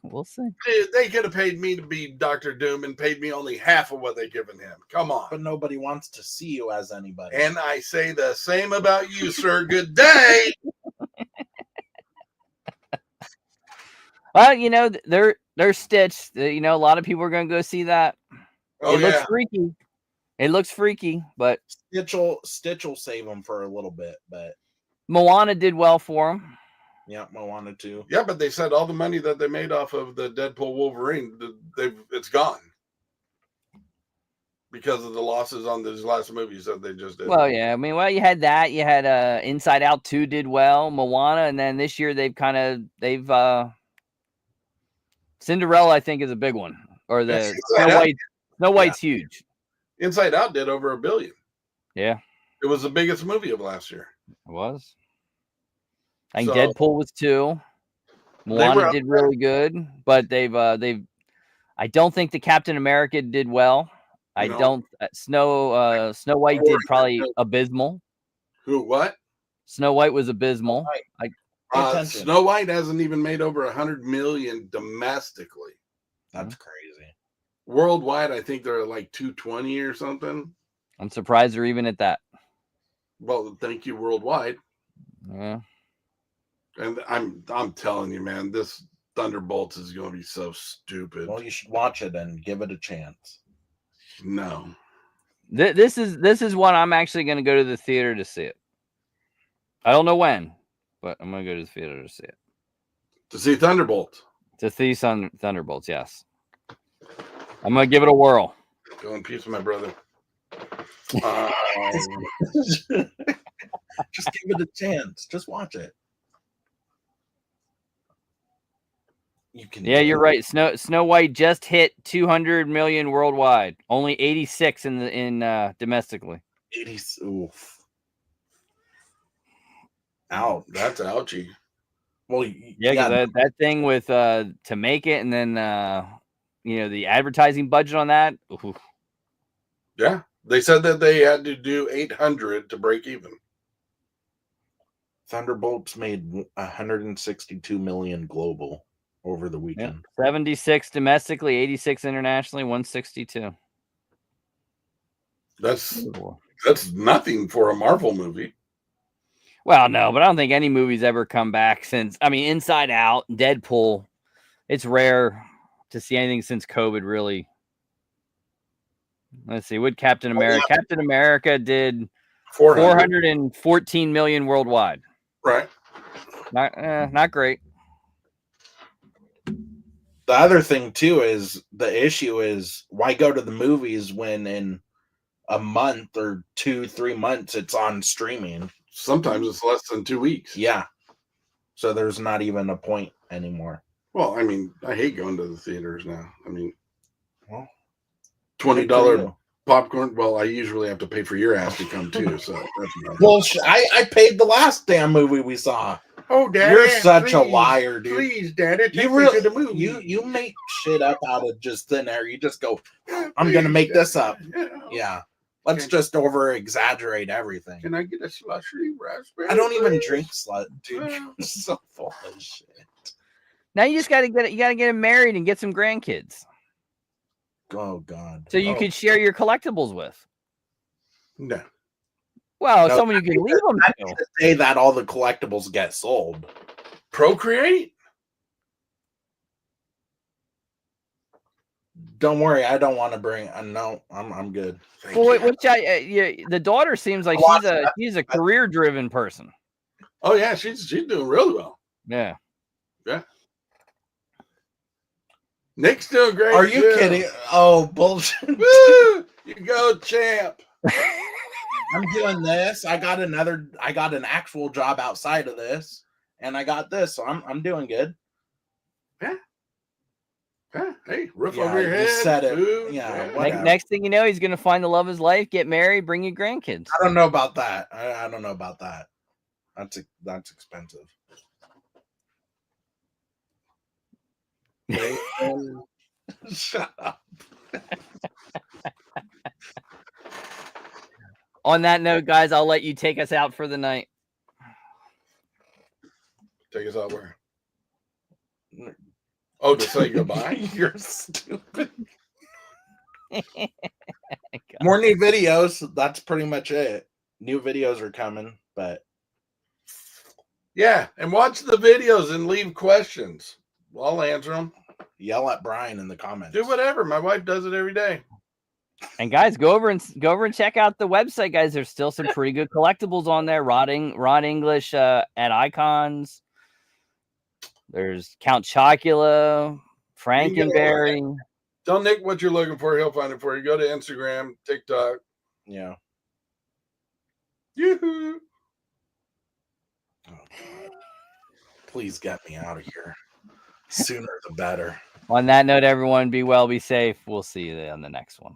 They could have paid me to be Dr. Doom and paid me only half of what they've given him. Come on. But nobody wants to see you as anybody. And I say the same about you, sir. Good day. Well, they're Stitch. A lot of people are going to go see that. Oh, It looks freaky. It looks freaky, but Stitch will save them for a little bit, but Moana did well for him. yeah, Moana too. Yeah, but they said all the money that they made off of the Deadpool Wolverine, it's gone because of the losses on these last movies that they just did. Well, yeah. I mean, you had that. You had Inside Out 2 did well, Moana, and then this year they've Cinderella, I think, is a big one. Or the Snow White's huge. Inside Out did over $1 billion. Yeah. It was the biggest movie of last year. It was. I think So- Deadpool was 2. Moana did really good, but they've I don't think the Captain America did well. I No. don't Snow White did probably abysmal. Who? What? Snow White was abysmal. Pay attention. Snow White hasn't even made over $100 million domestically. That's crazy. Worldwide, I think they're like 220 or something. I'm surprised they're even at that. Well, thank you, worldwide. Yeah. And I'm telling you, man, this Thunderbolts is going to be so stupid. Well, you should watch it and give it a chance. No. This is one I'm actually going to go to the theater to see it. I don't know when, but I'm going to go to the theater to see it. To see Thunderbolt. To see Thunderbolts, yes. I'm going to give it a whirl. Go in peace, my brother. Just give it a chance. Just watch it. You can. Yeah, you're right. Snow White just hit 200 million worldwide. Only 86 in domestically. 80. Oof. Out. That's ouchie. Well, Yeah, that thing with to make it, and then the advertising budget on that. Oof. Yeah, they said that they had to do 800 to break even. Thunderbolts made 162 million global over the weekend. Yeah. 76 domestically, 86 internationally, 162. That's nothing for a Marvel movie. Well, no, but I don't think any movie's ever come back since. I mean, Inside Out, Deadpool. It's rare to see anything since COVID, really. Let's see. What Captain America? Yeah. Captain America did 400. 414 million worldwide. Right. Not great. The other thing too is the issue is why go to the movies when in a month or 2-3 months it's on streaming. Sometimes it's less than 2 weeks. Yeah. So there's not even a point anymore. Well, I mean, I hate going to the theaters now. I mean, Well, $20 popcorn. Well, I usually have to pay for your ass to come too. So that's not well, I paid the last damn movie we saw. Oh, Dad, you're such a liar, dude. Please, Daddy, take You me really to the movie. you make shit up out of just thin air. You just go, I'm gonna make this up. Yeah. Let's just over exaggerate everything. Can I get a slushy raspberry? I don't even drink slut, dude. You're so full of shit. Now you just gotta get him married and get some grandkids. Oh God. So you could share your collectibles with. No. Well, No, someone you can leave them I to. need to say that all the collectibles get sold. Procreate? Don't worry, I don't want to bring. No, I'm good. Well, the daughter seems like she's a career driven person. Oh yeah, she's doing really well. Yeah. Yeah. Nick's doing great. Are you kidding? Oh bullshit! Woo! You go, champ. I'm doing this. I got an actual job outside of this, and I got this, so I'm doing good. Yeah. Yeah. Hey, roof Yeah, over your you head. said it. Food, Yeah, whatever. Next thing you know, he's gonna find the love of his life, get married, bring you grandkids. I don't know about that. I don't know about that. That's expensive. Shut up. On that note, guys, I'll let you take us out for the night. Take us out where? Oh, to say goodbye? You're stupid. More new videos. That's pretty much it. New videos are coming, but Yeah, and watch the videos and leave questions. I'll answer them. yell at Brian in the comments. Do whatever. My wife does it every day. And guys, go over and check out the website, guys. There's still some pretty good collectibles on there. Rod English at Icons. There's Count Chocula, Frankenberry. Tell Nick what you're looking for. He'll find it for you. Go to Instagram, TikTok. Yeah. Yoo-hoo. Oh, God. Please get me out of here. Sooner the better. On that note, everyone, be well, be safe. We'll see you on the next one.